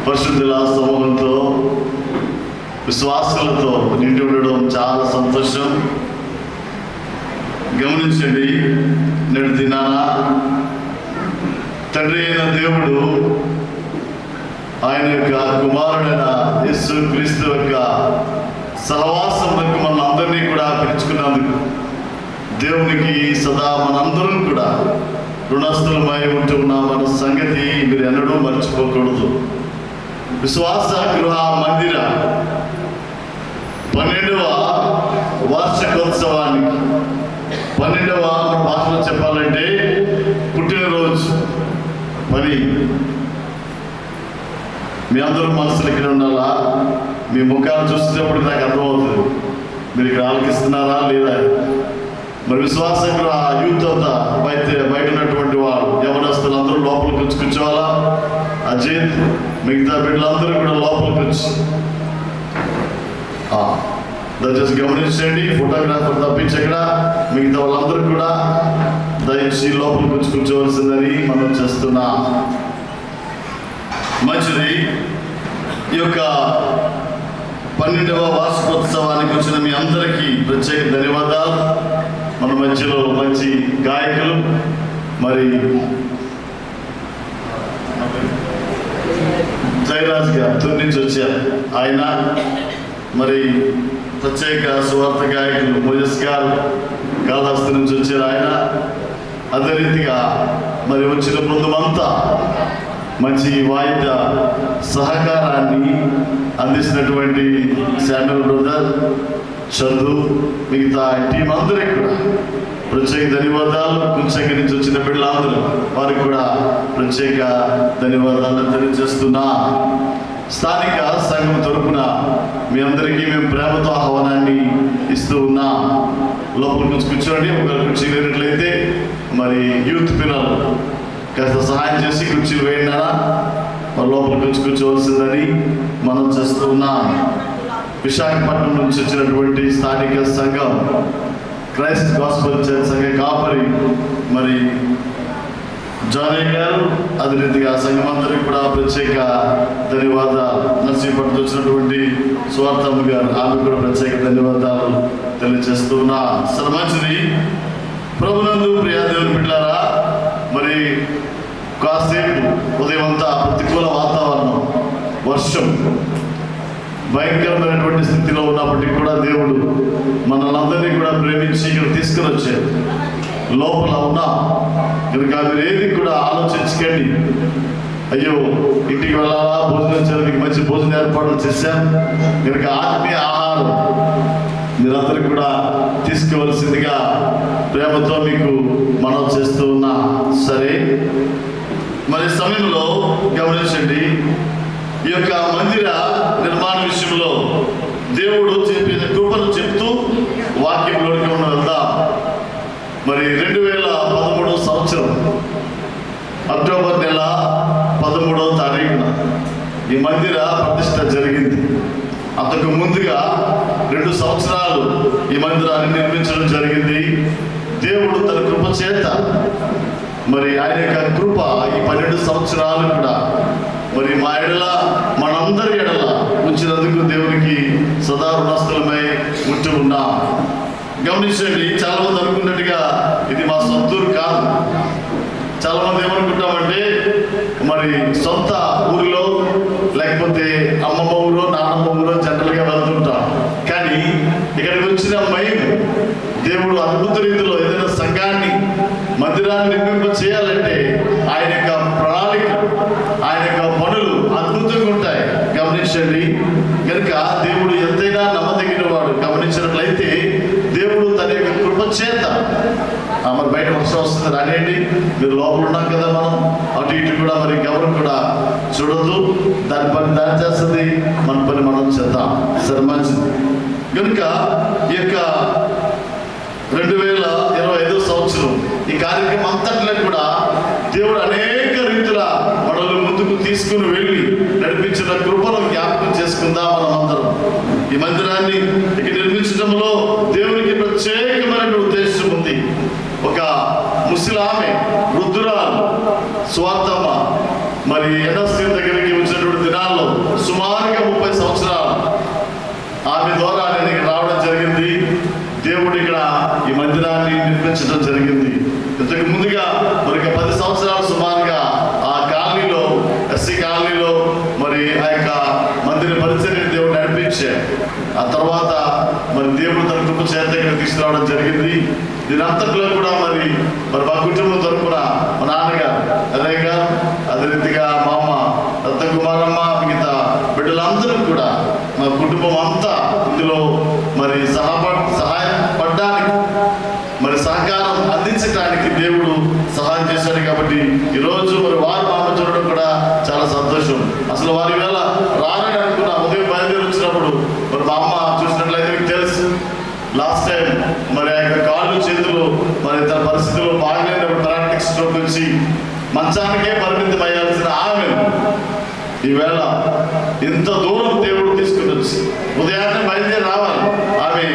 పరిశుద్ధుల సమూహంతో విశ్వాసాలతో నిండి ఉండడం చాలా సంతోషం. గమనించండి, నేడు దినాన తండ్రి అయిన దేవుడు ఆయన యొక్క కుమారుడైన యేసు క్రీస్తు యొక్క సహవాసంలోకి మన అందరినీ కూడా పిలుచుకున్నందుకు దేవునికి సదా మనందరం కూడా రుణస్థులమై ఉంటున్నామన్న సంగతి మీరు ఎన్నడూ మర్చిపోకూడదు. విశ్వాస గృహ మందిర 12వ వార్షికోత్సవానికి 12వ మన భాషలో చెప్పాలంటే పుట్టినరోజు పని మీ అందరూ మనసులు ఇక్కడ ఉండాలా. మీ ముఖాలు చూసేటప్పుడు నాకు అర్థమవుతుంది మీరు ఇక్కడ ఆలకిస్తున్నారా లేదా. మరి విశ్వాస గృహ యూత్ అంతా బయట ఉన్నటువంటి వాళ్ళు యవనస్తులు అందరూ లోపలికి కూర్చోవాలా. అజిత్ మిగతా బిడ్డలందరూ కూడా లోపలికి వచ్చి దయచేసి గమనించండి. ఫోటోగ్రాఫర్ తప్పించి అక్కడ మిగతా వాళ్ళందరూ కూడా దయచేసి లోపలికి వచ్చి కూర్చోవలసిందని మనం చేస్తున్నా. మంచిది. ఈ యొక్క 12వ వార్షికోత్సవానికి వచ్చిన మీ అందరికీ ప్రత్యేక ధన్యవాదాలు. మన మధ్యలో మంచి గాయకులు మరి జయరాజ్ గారు తూరు నుంచి వచ్చారు. ఆయన మరి ప్రత్యేక సువార్త గాయకులు మోజస్ గారు కాళహస్తి నుంచి వచ్చారు. ఆయన అదే రీతిగా మరి వచ్చిన బృందమంతా మంచి వాయిద్య సహకారాన్ని అందిస్తున్నటువంటి శామ్యుల్ బ్రదర్, చందు, మిగతా టీం అందరికి కూడా ప్రత్యేక ధన్యవాదాలు. కుంచంగ నుంచి వచ్చిన బిడ్డలందరూ వారికి కూడా ప్రత్యేక ధన్యవాదాలు తెలియజేస్తున్నా. స్థానిక సంఘం తరపున మీ అందరికీ మేము ప్రేమతో ఆహ్వానాన్ని ఇస్తూ ఉన్నాం. లోపలికి కూర్చోండి. ఒకరు కుర్చీ లేనట్లయితే మరి యూత్ పిల్లలు కాస్త సహాయం చేసి కుర్చీలు వేయండి. మరి లోపలికి వచ్చి కూర్చోవలసిందని మనం చేస్తూ ఉన్నాం. విశాఖపట్నం నుంచి వచ్చినటువంటి స్థానిక సంఘం క్రైస్ట్ గాస్పెల్ చర్చ్ సంఘ కాపరి మరి జానయ్య గారు, అదే రీతిగా సంఘం అందరికీ కూడా ప్రత్యేక ధన్యవాదాలు. నర్సీపట్నం వచ్చినటువంటి స్వార్థమ్మ గారు, ఆమె కూడా ప్రత్యేక ధన్యవాదాలు తెలియజేస్తున్నా. అసలు మంచిది. ప్రభునందు ప్రియా దేవుని బిడ్డలారా, మరి కాసేపు ఉదయం అంతా ప్రతికూల వాతావరణం, వర్షం, భయంకరమైనటువంటి స్థితిలో ఉన్నప్పటికీ కూడా దేవుడు మనల్ని కూడా ప్రేమించి ఇక్కడ తీసుకుని వచ్చారు. లోపల ఉన్నా కనుక మీరు ఏది కూడా ఆలోచించకండి. అయ్యో ఇంటికి వెళ్ళాలా, భోజనం చేయడానికి మంచి భోజన ఏర్పాట్లు చేశాం కనుక ఆత్మీయ ఆహారం మీరందరూ కూడా తీసుకోవలసిందిగా ప్రేమతో మీకు మనం చేస్తూ ఉన్నా. సరే, మరి సమయంలో గమనించండి, ఈ యొక్క మందిర నిర్మాణ విషయంలో దేవుడు చెప్పిన కృపను చెప్తూ వాక్యంలోకి మనం వెళ్దాం. మరి 2013 సంవత్సరం అక్టోబర్ నెల 13వ తారీఖున ఈ మందిర ప్రతిష్ట జరిగింది. అంతకు ముందుగా 2 సంవత్సరాలు ఈ మందిరాన్ని నిర్మించడం జరిగింది. దేవుడు తన కృప చేత మరి ఆయన యొక్క కృప ఈ 12 సంవత్సరాలు కూడా మరి మా ఎడల, మనందరి ఎడల ఉంచినందుకు దేవునికి సదా రుణస్థలమై ఉంటూ ఉన్నాం. గమనించండి, చాలా మంది అనుకున్నట్టుగా ఇది మా సొంతూరు కాదు. చాలా మంది ఏమనుకుంటామంటే మరి సొంత ఊరిలో లేకపోతే అమ్మమ్మ ఊరో నాన్నమ్మ ఊరో జనరల్గా వెళ్తుంటాం. కానీ ఇక్కడికి వచ్చిన మేము దేవుడు అద్భుత రీతిలో ఏదైనా సంఘాన్ని, మందిరాన్ని నిర్మింప చేయాలంటే ఆయన యొక్క ప్రణాళిక, ఆయన యొక్క పనులు అద్భుతంగా ఉంటాయి. గమనించండి. కనుక దేవుడు ఎంతైనా నమ్మదగిన వాడు. గమనించినట్లయితే దేవుడు తన యొక్క కృప చేత మరి బయట వర్షం వస్తుంది రానియండి, మీరు లోపల ఉన్నాం కదా, మనం అటు ఇటు కూడా మరి ఎవరు కూడా చూడదు. దాని పని దాని చేస్తుంది, మన పని మనం చేద్దాం. సరే, మంచిది. కనుక ఈ యొక్క 2025 సంవత్సరం ఈ కార్యక్రమం అంతట్లో కూడా దేవుడు అనేక రీతుల మనల్ని ముందుకు తీసుకుని వెళ్ళి నడిపించిన కృపను జ్ఞాపకం చేసుకుందాం. మనం అందరం ఈ మందిరాన్ని ఇక్కడ నిర్మించడంలో దేవునికి ప్రత్యేకమైన ఉద్దేశం ఉంది. ఒక ముసలామె, వృద్ధురాలు, స్వార్థమ్మ మరి ఎన్ఎస్సీ దగ్గరికి వచ్చినటువంటి దినాల్లో కాలంలో సుమారుగా 30 సంవత్సరాలు ఆమె ద్వారా నేను ఇక్కడ రావడం జరిగింది. దేవుడు ఇక్కడ ఈ మందిరాన్ని నిర్మించడం జరిగింది. ఇంతకు ముందుగా మరి 10 సంవత్సరాలు సుమారుగా ఆ కాలనీలో, ఎస్సీ కాలనీలో మరి ఆ యొక్క మందిర పరిచర్యని దేవుడు నడిపించాడు. ఆ తర్వాత మరి దేవుడు తన కృప చేత ఇక్కడ తీసుకురావడం జరిగింది. దీనంతట్లో కూడా మరి మా కుటుంబం తరపున మా నాన్నగారు అదే గారు, అదే రీతిగా మా అమ్మ రత్నకుమారమ్మ, మిగతా బిడ్డలందరూ కూడా మా కుటుంబం అంతా ఇందులో మరి సహాయపడడానికి మరి సహకారం అందించడానికి దేవుడు సహాయం చేశాడు. కాబట్టి ఈరోజు మరి వారు మామ చూడడం కూడా చాలా సంతోషం. అసలు వారి వేళ రారని అనుకున్నా. ఉదయం బయలుదేరి వచ్చినప్పుడు మరి మా అమ్మ చూసినట్లయితే మీకు తెలుసు, లాస్ట్ టైం మరి ఆ యొక్క కాళ్ళు చేతులు మరి తన పరిస్థితుల్లో బాగలేనప్పుడు పారాలిటిక్ స్ట్రోక్ నుంచి మంచానికే పరిమితం అయ్యాల్సిన ఆమె ఈవేళ ఇంత దూరం దేవుడు తీసుకుని వచ్చి ఉదయాన్నే బయలుదేరి రావాలి. ఆమె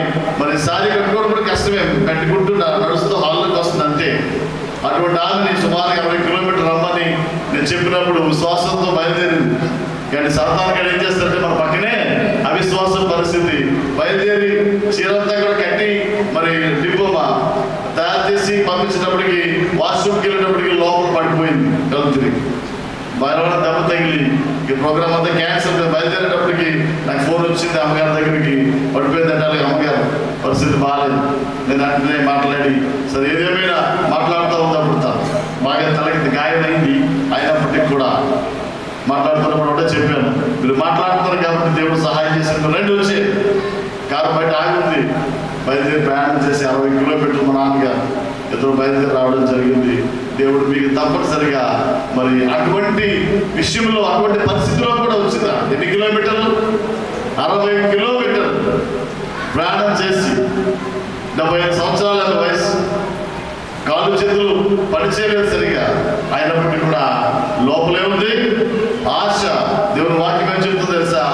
మరి సారీ కట్టుకోవడం కూడా కష్టమే, కట్టుకుంటూ నడుస్తూ హాల్లోకి వస్తుంది అంతే. అటువంటి ఆమెని సుమారు 50 కిలోమీటర్లు రమ్మని నేను చెప్పినప్పుడు విశ్వాసంతో బయలుదేరింది. కానీ సాతానుగా ఏం చేస్తారంటే మన పక్కనే అవిశ్వాసం పరిస్థితి బయలుదేరి చీరంతా కూడా కట్టి మరి డిపోమా తయారు చేసి పంపించినప్పటికీ వాష్రూమ్కి వెళ్ళినప్పటికీ లోపల పడిపోయింది కళ్ళు తిరిగి. బయలువల్ల దెబ్బ తగిలి ఈ ప్రోగ్రామ్ అంతా క్యాన్సల్. బయలుదేరేటప్పటికి నాకు ఫోన్ వచ్చింది అమ్మగారి దగ్గరికి, పడిపోయిందంటే అమ్మగారు పరిస్థితి బాగాలేదు. నేను అంటే మాట్లాడి సరే ఏదేమైనా మాట్లాడుతూ ఉన్నప్పుడు బాగా తలకి గాయమైంది, అయినప్పటికీ కూడా మాట్లాడుతున్నప్పుడు కూడా చెప్పాను, మీరు మాట్లాడుతున్నారు కాబట్టి దేవుడు సహాయం చేశారు. 2 వచ్చి కారు బయట ఆగింది. బయలుదేరి ప్రయాణం చేసి 60 కిలోమీటర్లు మా నాన్నగారు ఇద్దరు బయలుదేరి రావడం జరిగింది. దేవుడు మీకు తప్పనిసరిగా మరి అటువంటి విషయంలో అటువంటి పరిస్థితిలో కూడా వచ్చిందా. ఎన్ని కిలోమీటర్లు? 60 కిలోమీటర్లు ప్రయాణం చేసి 75 సంవత్సరాల వయసు, కాళ్ళు చేతులు పనిచేయలేదు సరిగా. అయినప్పటికీ కూడా లోపలే ఉంది ఆశ. దేవుని వాక్యం ఏం చెప్తుందో తెలుసా?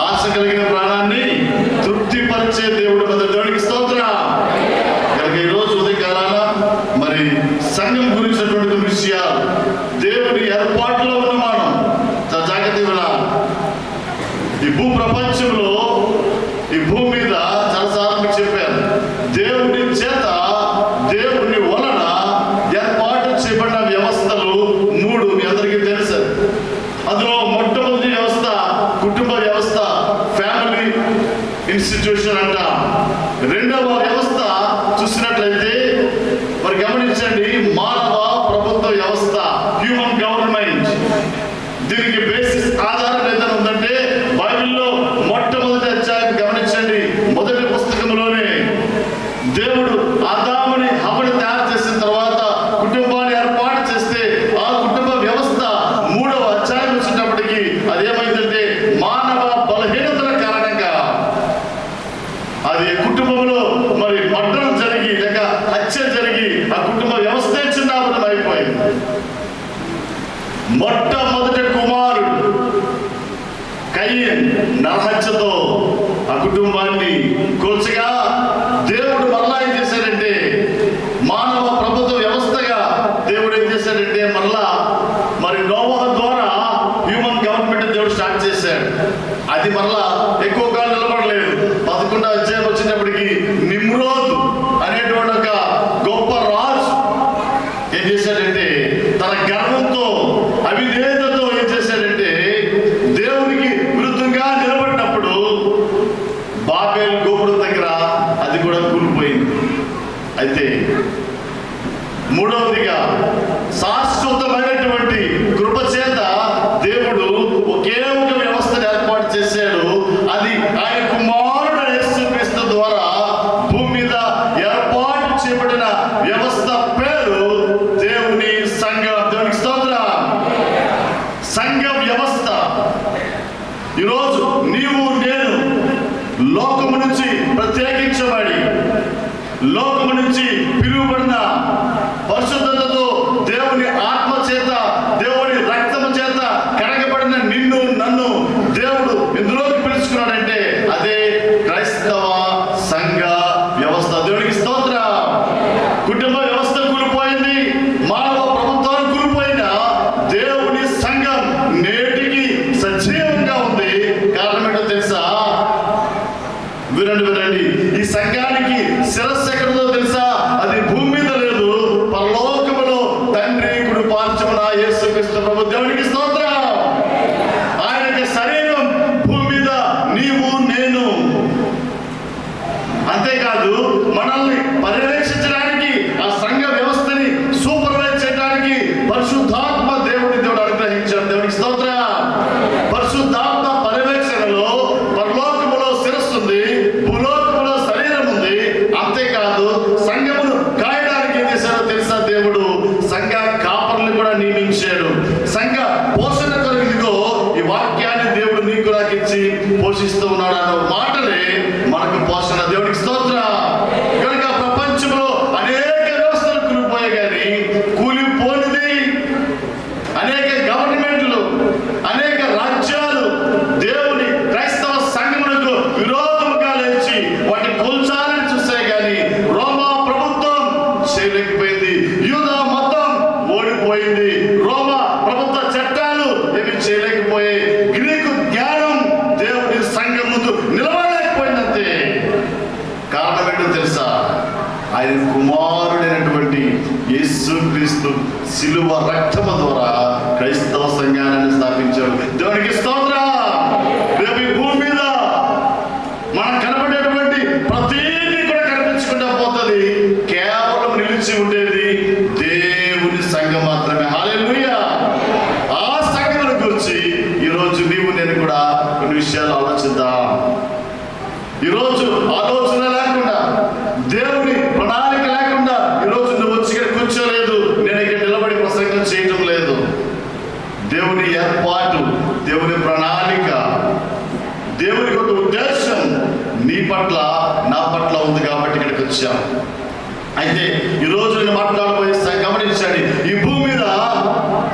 ఆశ కలిగిన ప్రాణాన్ని తృప్తిపరిచే దేవుడు కదా. దేవునికి స్తోత్రం. కనుక ఈరోజు ఉదయకాలాన మరి సంఘం గురించినటువంటి విషయాలు, దేవుడి ఏర్పాటులో ఉన్న మనం జాగ్రత్త వినాలి. ఈ భూ ప్రపంచంలో, ఈ భూమి మీద చాలాసార్లు మీకు చెప్పాను, దేవుడి చేత, దేవుని వలన ఏర్పాటు చేయబడిన వ్యవస్థలు 3 మీ అందరికీ తెలుసు. అందులో మొట్టమొదటి వ్యవస్థ కుటుంబ వ్యవస్థ, ఫ్యామిలీ ఇన్స్టిట్యూషన్ అంట. రెండవ వ్యవస్థ చూసినట్లయితే మరి గమనించండి, మానవ ప్రభుత్వ వ్యవస్థ, హ్యూమన్ గవర్నమెంట్. దీనికి బేసిస్ ఆధారం ఏదైనా ఉందంటే బైబిల్లో మొట్టమొదటి అధ్యాయం గమనించండి. మొదటి పుస్తకంలోనే దేవుడు ఆదాముని హవ్వని తయారు చేసిన తర్వాత కుటుంబాన్ని ఏర్పాటు చేస్తే ఆ కుటుంబ వ్యవస్థ 3వ అధ్యాయం వచ్చినప్పటికీ అదేమైందంటే మానవ బలహీనతల కారణంగా అది కుటుంబంలో మరి మర్డర్ జరిగి లేక హత్య జరిగి ఆ కుటుంబ వ్యవస్థ చిన్నాభిన్నం అయిపోయింది. మొట్టమొదటి కుమారుడు కయీన్ నరహత్యతో ఆ కుటుంబాన్ని కూల్చగా దేవుడు మరలా ఏం చేశాడంటే మానవ ప్రభుత్వ వ్యవస్థగా దేవుడు ఏం చేశాడంటే మరలా మరి నోవహు ద్వారా హ్యూమన్ గవర్నమెంట్ దేవుడు స్టార్ట్ చేశాడు. అది మరలా ఎక్కువ కాలం నిలబడలేదు. 11వ అధ్యాయం వచ్చినప్పటికీ నిమ్రోద్ అనేటువంటి ఒక గొప్ప రాజు ఏం చేశాడంటే తన గర్వంతో, అవిధేయతతో ఏం చేశాడంటే దేవునికి విరుద్ధంగా నిలబడినప్పుడు బాబేల్ గోపురం దగ్గర అది కూడా కూలిపోయింది. అయితే 3వదిగా శాశ్వతమైనటువంటి కృప చేత దేవుడు ఒకే ఒక వ్యవస్థను ఏర్పాటు చేశాడు. అది ఆయన కుమారుడు యేసుక్రీస్తు ద్వారా భూమి మీద ఏర్పాటు చేయబడిన వ్యవస్థ పేరు దేవుని సంఘం. దేవునికి స్తోత్రం. సంఘ వ్యవస్థ. ఈరోజు నీవు నేను లోకము నుంచి ప్రత్యేకించబడి, లోకము నుంచి పిలువబడిన, పరిశుద్ధతతో దేవుని ఆత్మ చేత, దేవుని రక్తము చేత కడగబడిన నిన్ను నన్ను దేవుడు ఎందులోకి పిలుచుకున్నాడంటే అదే క్రైస్తవ సంఘ వ్యవస్థ. దేవునికి స్తోత్రం. కుటుంబ వ్యవస్థ కూలిపోయింది, మానవ ప్రభుత్వాన్ని కూలిపోయిన దేవుని సంఘం నేటికి సజీవంగా ఉంది. పోషిస్తూ ఉన్నాడు అన్న మాటలే మనకు పోషణ. దేవునికి స్తోత్రం. కనుక ప్రపంచంలో అనేక వ్యవస్థలు కూలిపోయాయి, కానీ కూలిపోనిది అనేక గవర్నమెంట్లు, అనేక రాజ్యాలు దేవుని క్రైస్తవ సంఘమునకు విరోధముగా లేచి వాటిని కూల్చాలని చూస్తాయి, కానీ రోమా ప్రభుత్వం చేయలేకపోయింది. యూదా మతం ఓడిపోయింది. రోమా ప్రభుత్వ చట్టాలు ఏమి చేయలేకపోయాయి. గ్రీకు జ్ఞానం దేవుని సంఘం ముందు నిలవలేకపోయిందంతే. కారణం ఏంటో తెలుసా? ఆయన కుమారుడైనటువంటి యేసుక్రీస్తు శిలువ రక్తము ద్వారా క్రైస్తవ సంఘాన్ని స్థాపించాడు. దేవునికి స్తోత్రం. రేపు ఈ భూమి మీద మనం కనబడేటువంటి ప్రతిదీ కూడా కనిపించకుండా పోతుంది. కేవలం నిలిచి ఉండేది దేవుని సంఘం మాత్రమే. హల్లెలూయా. ఆ సంఘమును గురించి ఈరోజు నీవు నేను కూడా కొన్ని విషయాలు ఆలోచిద్దాం. ఈరోజు ఆలోచన లేకుండా, దేవుని ప్రణాళిక లేకుండా ఈరోజు నువ్వు వచ్చి ఇక్కడ కూర్చోలేదు, నేను ఇక్కడ నిలబడి ప్రసంగం చేయడం లేదు. దేవుని ఏర్పాటు, దేవుని ప్రణాళిక, దేవుని ఒక ఉద్దేశం నీ పట్ల నా పట్ల ఉంది కాబట్టి ఇక్కడికి వచ్చాం. అయితే ఈరోజు నేను మాట్లాడబోయే గమనించండి, ఈ భూమి మీద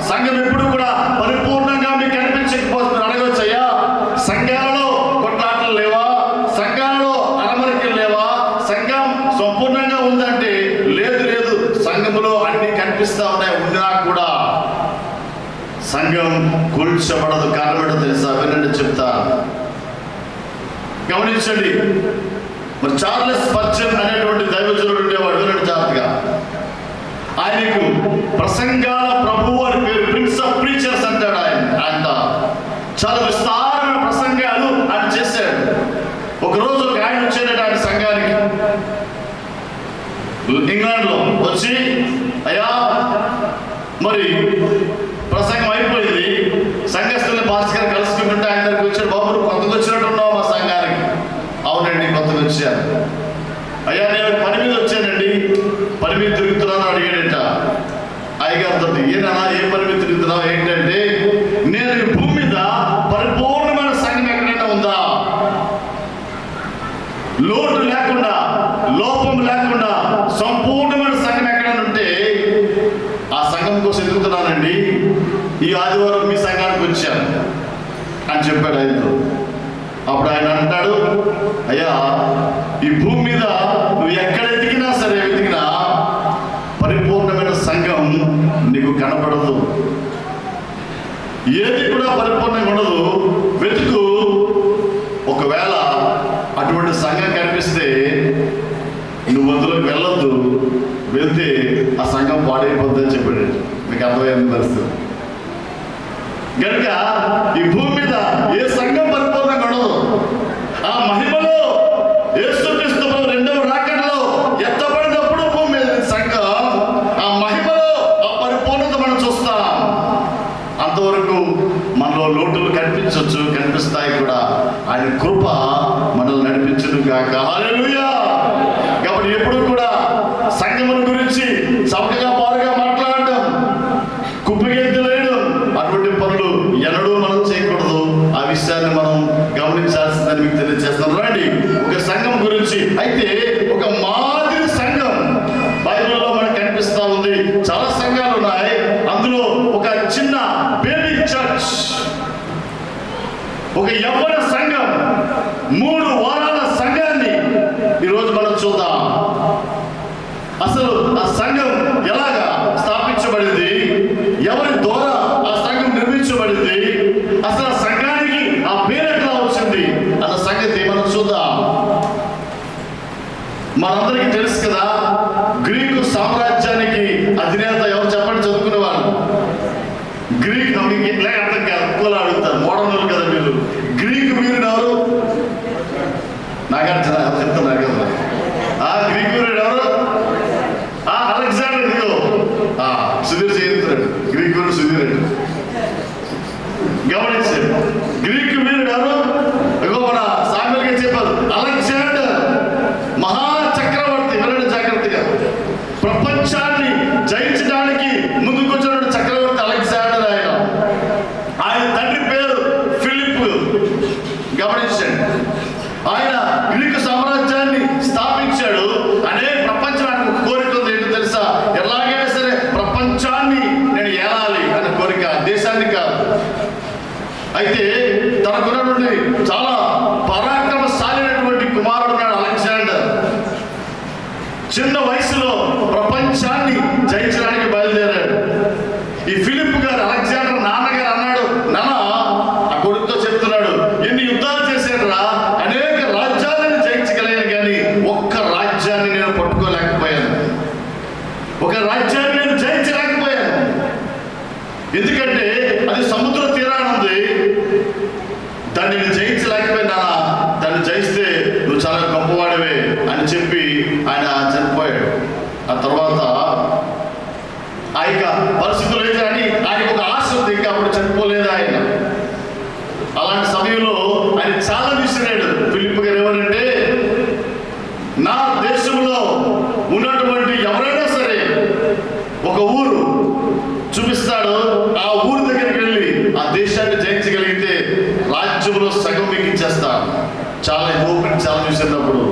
సంఘం ఎప్పుడు కూడా పరిపూర్ణంగా మీకు కనిపించకపోతే అడగవచ్చయ్యా, సంఘాలలో కొట్లాటలు లేవా, సంఘాలలో అరమరికలు లేవా, సంఘం సంపూర్ణంగా ఉందంటే లేదు లేదు, సంఘములో అన్ని కనిపిస్తా ఉన్నాయి. ఉన్నా కూడా సంఘం కూల్చబడదు. కారణం ఏంటో తెలుసా? వినండి, చెప్తా, గమనించండి. మరి చార్లెస్ స్పర్జన్ అనేటువంటి దైవజనుడు ఉండేవాడు. వినండి జాగ్రత్తగా. ఆయనకు ప్రసంగాల ప్రభువు అని పేరు. ప్రిన్స్ ఆఫ్ ప్రీచర్స్ అంటాడు ఆయన. చాలా విస్తారమైన ప్రసంగాలు ఆయన చేశాడు. ఒకరోజు ఒక ఆయన వచ్చాడట ఆయన సంఘానికి, ఇంగ్లాండ్లో వచ్చి, అయ్యా మరి ప్రసంగం అయిపోయింది, సంఘస్థుల్ని పాస్టర్ గారు కలుసుకుంటుంటే ఆయన దగ్గరికి వచ్చాడు. బాబు నువ్వు కొత్తగా వచ్చినట్టు ఉన్నావు మా సంఘానికి. అవునండి, కొత్తగా వచ్చాను. అయ్యా నేను పని మీద వచ్చానండి, పని మీద తిరుగుతున్నాను అడిగాడంట. అయ్యగారితో, ఏనా ఏ పని మీద తిరుగుతున్నావు ఏంటంటే, నేను ఈ భూమి మీద పరిపూర్ణమైన సంఘం ఎక్కడైనా ఉందా, లోటు లేకుండా, లోపం లేకుండా సంపూర్ణమైన సంఘం ఎక్కడైనా ఉంటే ఆ సంఘం కోసం ఎదుగుతున్నానండి, ఈ ఆదివారం మీ సంఘానికి వచ్చాను అని చెప్పాడు ఆయనతో. అప్పుడు ఆయన అంటాడు, అయ్యా ఈ భూమి మీద నువ్వు ఎక్కడ ఎదిగినా సరే, వెతికినా పరిపూర్ణమైన సంఘం నీకు కనపడదు. ఏది కూడా పరిపూర్ణంగా ఉండదు. వెతుకు. ఒకవేళ అటువంటి సంఘం కనిపిస్తే నువ్వు అందులోకి వెళ్ళొద్దు, వెళ్తే ఆ సంఘం పాడైపోద్ది అని చెప్పాడు. మీకు అర్థమైంది పరిస్థితి. కనుక ఈ భూమి మీద ఏ సంఘం పరిపూర్ణంగా ఉండదు. ఆ మహిమలో యేసుక్రీస్తు రెండవ రాకడలో ఎత్తబడినప్పుడు భూమి మీద సంఘం ఆ మహిమలో ఆ పరిపూర్ణత మనం చూస్తాం. అంతవరకు మనలో లోటులు కనిపించవచ్చు, కనిపిస్తాయి కూడా. ఆయన కృప మనల్ని నడిపించును గాక. హల్లెలూయా. కాబట్టి ఎప్పుడు కూడా సంఘముల గురించి చౌకగా పారుగా మాట్లాడడం, కుప్పిగెంతులేయడం, అటువంటి పనులు ఎన్నడూ మనం చేయకూడదు. ఆ విషయాన్ని మనం గమనించాల్సిందని మీకు తెలియజేస్తాం. రండి ఒక సంఘం గురించి. అయితే ఒక మాదిరి సంఘం బైబిల్లో మనకు కనిపిస్తా ఉంది. చాలా సంఘాలు ఉన్నాయి. అందులో ఒక చిన్న బేబీ చర్చ్, ఒక యవ్వన సంఘం, 3 వారాల సంఘాన్ని ఈరోజు మనం చూద్దాం. అసలు ఆ సంఘం ఎలాగా స్థాపించబడింది, ఎవరి ద్వారా ఆ సంఘం నిర్మించబడింది, అసలు ఆ సంఘానికి ఆ పేరు ఎట్లా వచ్చింది అన్న సంగతి మనం చూద్దాం. మనందరికీ తెలుసు కదా, గ్రీకు సామ్రాజ్యానికి అధినేత ఎవరు చెప్పండి, చదువుకునే వాళ్ళు. గ్రీక్ ఇట్లా అర్థం కాదు, ఎక్కువ అడుగుతారు, మోడర్న్ కదా మీరు. గ్రీకు వీరుడు ఎవరు? నాగార్జున చెప్తున్నారు కదా. ఆ గ్రీక్ వీరుడు ఎవరు? అలెగ్జాండర్. ఇదిగో సుధీర్ చేయించాడు, గ్రీక్ వీరుడు సుధీర్. గమనించాడు. గ్రీక్ వీరుడు ఎవరు? ఇగో మన సామ్యుల్గా చెప్పారు, అలెగ్జాండర్ మహాచక్రవర్తి. వినండి జాగ్రత్తగా. ప్రపంచాన్ని జయించడానికి ముందుకొచ్చిన చక్రవర్తి అలెగ్జాండర్. ఆయన తండ్రి పేరు ఫిలిప్. గమనించండి. అయితే తనకున్నటువంటి చాలా పరాక్రమశాలినటువంటి కుమారుడు ఉన్నాడు అలెగ్జాండర్. చిన్న వయసులో ప్రపంచాన్ని జయించడానికి బయలుదేరాడు. ఈ ఫిలిప్ గారు అలెగ్జాండర్ నాన్నగారు అన్నాడు, నాన్న ఆ కొడుకుతో చెప్తున్నాడు, ఎన్ని యుద్ధాలు చేశాడురా, అనేక రాజ్యాలను జయించగలిగాను కానీ ఒక్క రాజ్యాన్ని నేను పట్టుకోలేకపోయాను, ఒక రాజ్యాన్ని నేను జయించలేకపోయాను. ఎందుకంటే అది సముద్ర తీరాన ఉంది, దాన్ని నేను జయించలేకపోయినా, దాన్ని జయిస్తే నువ్వు చాలా గొప్పవాడివే అని చెప్పి ఆయన చనిపోయాడు. ఆ తర్వాత ఆ యొక్క పరిస్థితులు లేదని ఆయనకు ఒక ఆశ ఉంది, ఇంకా అప్పుడు చనిపోలేదు ఆయన. అలాంటి సమయంలో ఆయన చాలా విసిరాడు. ఫిలిప్ గారు ఎవరంటే, నా దేశంలో ఉన్నటువంటి ఎవరైనా సరే ఒక ఊరు చూపిస్తాడు, ఆ ఊరు దగ్గరికి వెళ్ళి ఆ దేశాన్ని జయించగలిగితే రాజ్యంలో సగం మీకు ఇచ్చేస్తాను. చాలా ఓపెన్ చాలా చూసినప్పుడు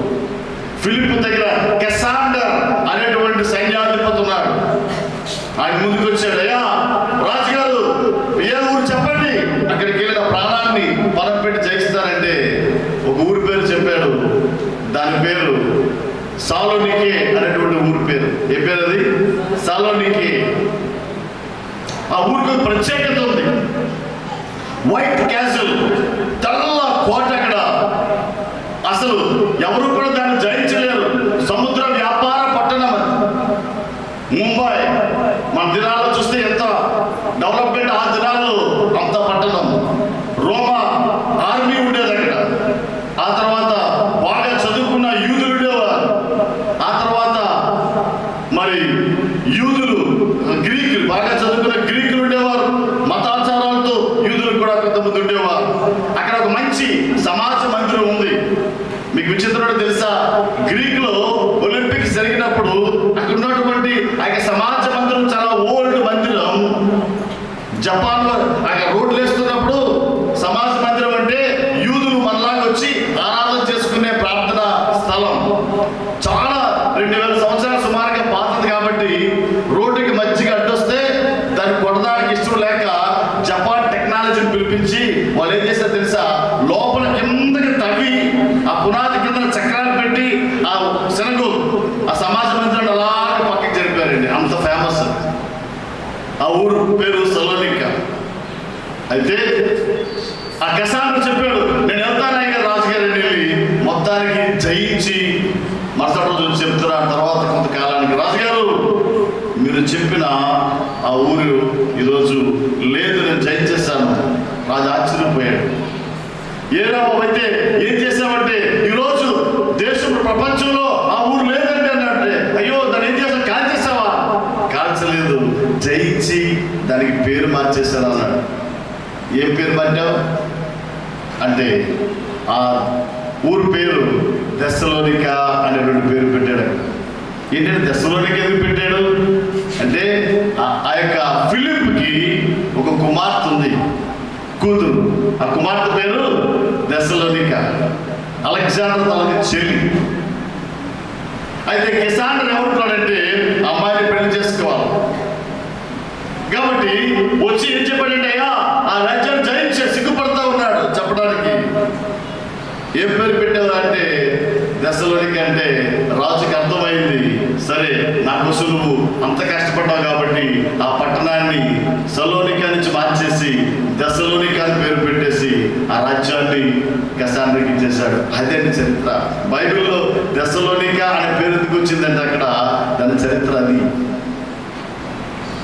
ఫిలిప్ దగ్గర కెసాండర్ అనేటువంటి సైన్యాధిపతి ఉన్నాడు. ఆయన ముందుకు వచ్చాడు, అయ్యా రాజుగారు ఏ ఊరు చెప్పండి, అక్కడికి వెళ్ళిన ప్రాణాన్ని పరం పెట్టి జయిస్తానంటే ఒక ఊరి పేరు చెప్పాడు. దాని పేరు సాలోనికే అనేటువంటి ఊరి పేరు. ఏ పేరు అది? సాలోనికే. ఆ ఊరికి ప్రత్యేకత ఉంది. వైట్ క్యాసిల్, తెల్ల కోట. అక్కడ అసలు ఎవరు కూడా దాన్ని జయించలేరు. సముద్ర వ్యాపార పట్టణం ముంబై. మన దినాల్లో చూస్తే ఎంత డెవలప్మెంట్, ఆ దినాల్లో అంత పట్టణం. రోమా ఆర్మీ ఉండేది అక్కడ. ఆ తర్వాత బాగా చదువుకున్న యూదులు ఉండేవారు. ఆ తర్వాత మరి యూదులు, గ్రీకులు, బాగా చదువుకున్న గ్రీకులు ఉండేవారు. మతాచారాలతో యూదులు కూడా కొంతమంది ఉండేవారు. అక్కడ ఒక మంచి సమాజ మందిరం ఉంది. మీకు విచిత్రం తెలుసా, గ్రీకులో ఒలింపిక్స్ జరిగినప్పుడు అక్కడ ఉన్నటువంటి ఆ సమాజ మందిరం చాలా ఓల్డ్ మందిరం. జపాన్లో అక్కడ రోడ్లు వేస్తున్నప్పుడు సమాజ మందిరం అంటే యూదులు మనలాగా వచ్చి ఆరాధన చేసుకునే ప్రార్థన స్థలం. చాలా 2000 సంవత్సరాల సుమారుగా పాతది కాబట్టి రోడ్డుకి మధ్యగా అడ్డొస్తే దాన్ని కొడడానికి ఇష్టం లేక జపాన్ టెక్నాలజీని పిలిపించి వాళ్ళు ఏం చేశారు తెలుసా, లోపల కిందకి తవ్వి ఆ పునాది కింద చక్రాలు పెట్టి ఆ శనగు ఆ సమాజ మందిరాన్ని అలాగే పక్కకి జరిపారండి. అంత ఫేమస్. ఆ ఊరు పేరు సలోనికా. అయితే ఆ కెసాండర్ చెప్పాడు, నేను వెళ్తాను రాజుగారిని వెళ్ళి మొత్తానికి జయించి మరుసటి రోజు చెప్తున్నాను. తర్వాత కొంతకాలానికి రాజుగారు మీరు చెప్పిన ఆ ఊరు ఈరోజు లేదు, నేను జయించేశాను. రాజు ఆశ్చర్యపోయాడు. ఏ రాబోతే ఏం చేసామంటే ఈరోజు దేశం ప్రపంచంలో ఆ ఊరు లేదండి అన్నట్టే. అయ్యో దాన్ని ఏం చేసావు, కాల్చేసావా? కాల్చలేదు, జయించి దానికి పేరు మార్చేశాను అన్నాడు. ఏం పేరు మార్చావు అంటే ఆ ఊరు పేరు థెస్సలోనికా అనేటువంటి పేరు పెట్టాడు. ఏంటంటే థెస్సలోనికా ఎందుకు పెట్టాడు అంటే ఆ యొక్క ఫిలిప్కి ఒక కుమార్తె ఉంది, కూతురు. ఆ కుమార్తె పేరు థెస్సలోనికా. అలెగ్జాండర్ తనకి చెల్లి. అయితే కెసాండర్ ఏమంటున్నాడంటే అమ్మాయిని పెళ్లి చేసుకోవాలి కాబట్టి వచ్చి ఏం చెప్పాడంటే, అయ్యా ఆ రాజ్యాన్ని జయించే సిగ్గుపడతా ఉన్నాడు చెప్పడానికి. ఏం పేరు పెట్టావు అంటే థెస్సలోనికా. అంటే రాజుకి అర్థమైంది, సరే నా కోసం నువ్వు అంత కష్టపడ్డావు కాబట్టి ఆ పట్టణాన్ని సలోనికా నుంచి మార్చేసి థెస్సలోనికా అని పేరు పెట్టేసి ఆ రాజ్యాన్ని కెసాండర్కి ఇచ్చేశాడు. అదేంటి చరిత్ర. బైబిల్లో థెస్సలోనికా అనే పేరు ఎందుకు వచ్చిందంటే అక్కడ దాని చరిత్ర అది.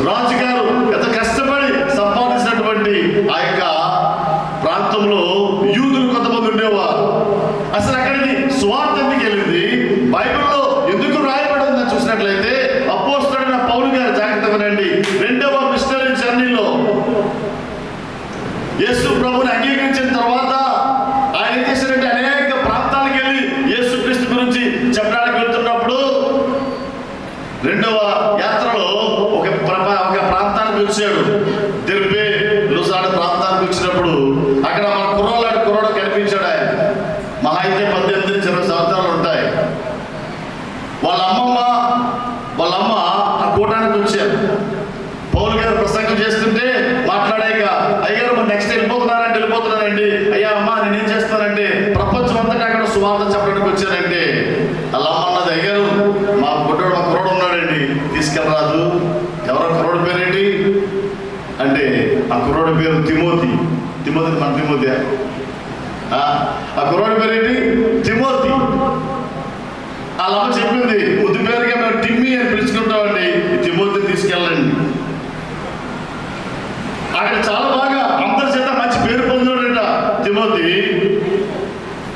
రాజుగారు ఎంత కష్టపడి సంపాదించినటువంటి ఆ యొక్క ప్రాంతంలో యూదులు కొంతమంది ఉండేవారు. అసలు అక్కడికి సువార్త ఎందుకు వెళ్ళింది, బైబిల్లో ఎందుకు రాయబడి ఉందని చూసినట్లయితే అపోస్తలుడైన పౌలు గారు, జాగ్రత్త వినండి, 2వ మిషనరీ జర్నీలో యేసు ప్రభుని అంగీకరించిన తర్వాత ఆయన ఏం చేశారంటే అనేక ప్రాంతాలకు వెళ్ళి యేసుక్రీస్తు గురించి చెప్పడానికి వెళ్తున్నప్పుడు 2వ యాత్రలో ఒక ప్రాంతానికి వచ్చాడు. దెర్బే లుసాడ ప్రాంతానికి వచ్చినప్పుడు అక్కడ మన కుర్రోడు కనిపించాడు. ఆయన మహా అయితే 18-20 సంవత్సరాలు ఉంటాయి. వాళ్ళ అమ్మ ఆ కూటానికి వచ్చారు. పౌలు గారు ప్రసంగం చేస్తుంటే మాట్లాడాక, అయ్యారు నెక్స్ట్ వెళ్ళిపోతున్నారంటే వెళ్ళిపోతున్నానండి, అయ్యా అమ్మా నేనేం చేస్తానంటే ప్రపంచం అంతటా అక్కడ సువార్త చెప్పడానికి వచ్చానంటే అలా అన్నది, అయ్యారు మా కుర్రోడు ఉన్నాడండి తీసుకెళ్ళరాదు. ఎవరో కుర్రోడు పేరేంటి అంటే ఆ కుర్రోడి పేరు తిమోతి. మన తిమోతి, ఆ కుర్రోడి పేరేంటి తిమోతి. వాళ్ళ అమ్మ చెప్పింది, ముద్దు పేరుగా మేము టిమ్మి అని పిలుచుకుంటామండి, ఈ తిమోతిని తీసుకెళ్ళండి. అక్కడ చాలా బాగా అందరి చేత మంచి పేరు పొందినాడంట తిమోతి.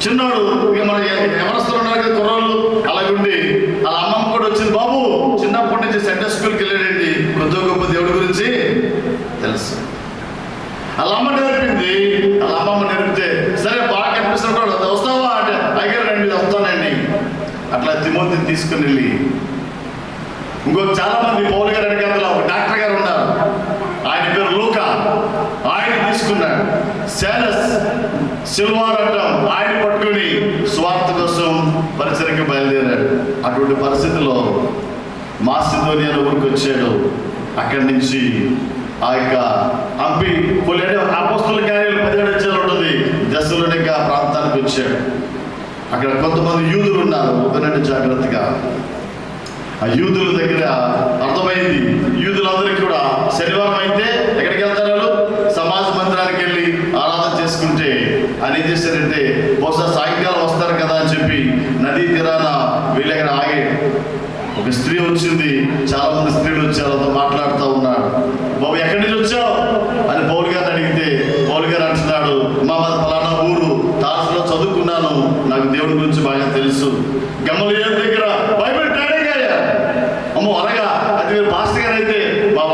చిన్నోడు, ఇక మన ఎవరస్తులు ఉన్నారు కదా కుర్రోళ్ళు, అలాగుండి వాళ్ళ అమ్మమ్మ కూడా వచ్చింది. బాబు చిన్నప్పటి నుంచి సెంటర్ స్కూల్కి వెళ్ళాడండి, కొద్ది గొప్ప దేవుడి గురించి తెలుసు. వాళ్ళ అమ్మ నేర్పింది. వాళ్ళ అమ్మమ్మ నేర్పితే సరే బాగా కనిపిస్తున్నా కూడా వస్తావా అంటే అయ్యారు రండి వస్తానండి. అట్లా తిమోతిని తీసుకుని వెళ్ళి ఇంకొక చాలా మంది పౌలు గారు వెనకాల ఒక డాక్టర్ గారు ఉన్నారు, ఆయన పేరు లూకా, ఆయన తీసుకున్నాడు. సేలస్ సిల్వార్ అంటాం, ఆయన పట్టుకుని స్వార్థ కోసం పరిచయకి బయలుదేరాడు. అటువంటి పరిస్థితుల్లో మాసిదోనియా ఊరికి వచ్చాడు. అక్కడి నుంచి ఆ యొక్క అంపి అపోస్తలుల కార్యాలు 17 అధ్యాయాలు ఉంటుంది, దశలోనిక ప్రాంతానికి వచ్చాడు. అక్కడ కొంతమంది యూదులు ఉన్నారు, వినండి జాగ్రత్తగా. ఆ యూదుల దగ్గర అర్థమైంది, యూదులందరికీ కూడా శనివారం అయితే ఎక్కడికి వెళ్తారు, సమాజ మందిరానికి వెళ్ళి ఆరాధన చేసుకుంటే ఆయన ఏం చేశారంటే బహుశా సాయంకాలం వస్తారు కదా అని చెప్పి నదీ తీరాన వీళ్ళ దగ్గర ఆగాడు. ఒక స్త్రీ వచ్చింది, చాలా మంది స్త్రీలు వచ్చారు, అతను మాట్లాడుతూ ఉన్నాడు. బాబు ఎక్కడి నుంచి వచ్చావు అని పౌలు గారిని అడిగితే పౌలు గారు అంటున్నాడు, మా ఫలానా ఊరు తార్సులో చదువుకున్నాను, నాకు దేవుడి గురించి బాగా తెలుసు. గమలీయేలు దగ్గర బైబిల్ ట్రైనింగ్ అయ్యా. అమ్మో అనగా అది మీరు పాస్టర్ గారు అయితే మా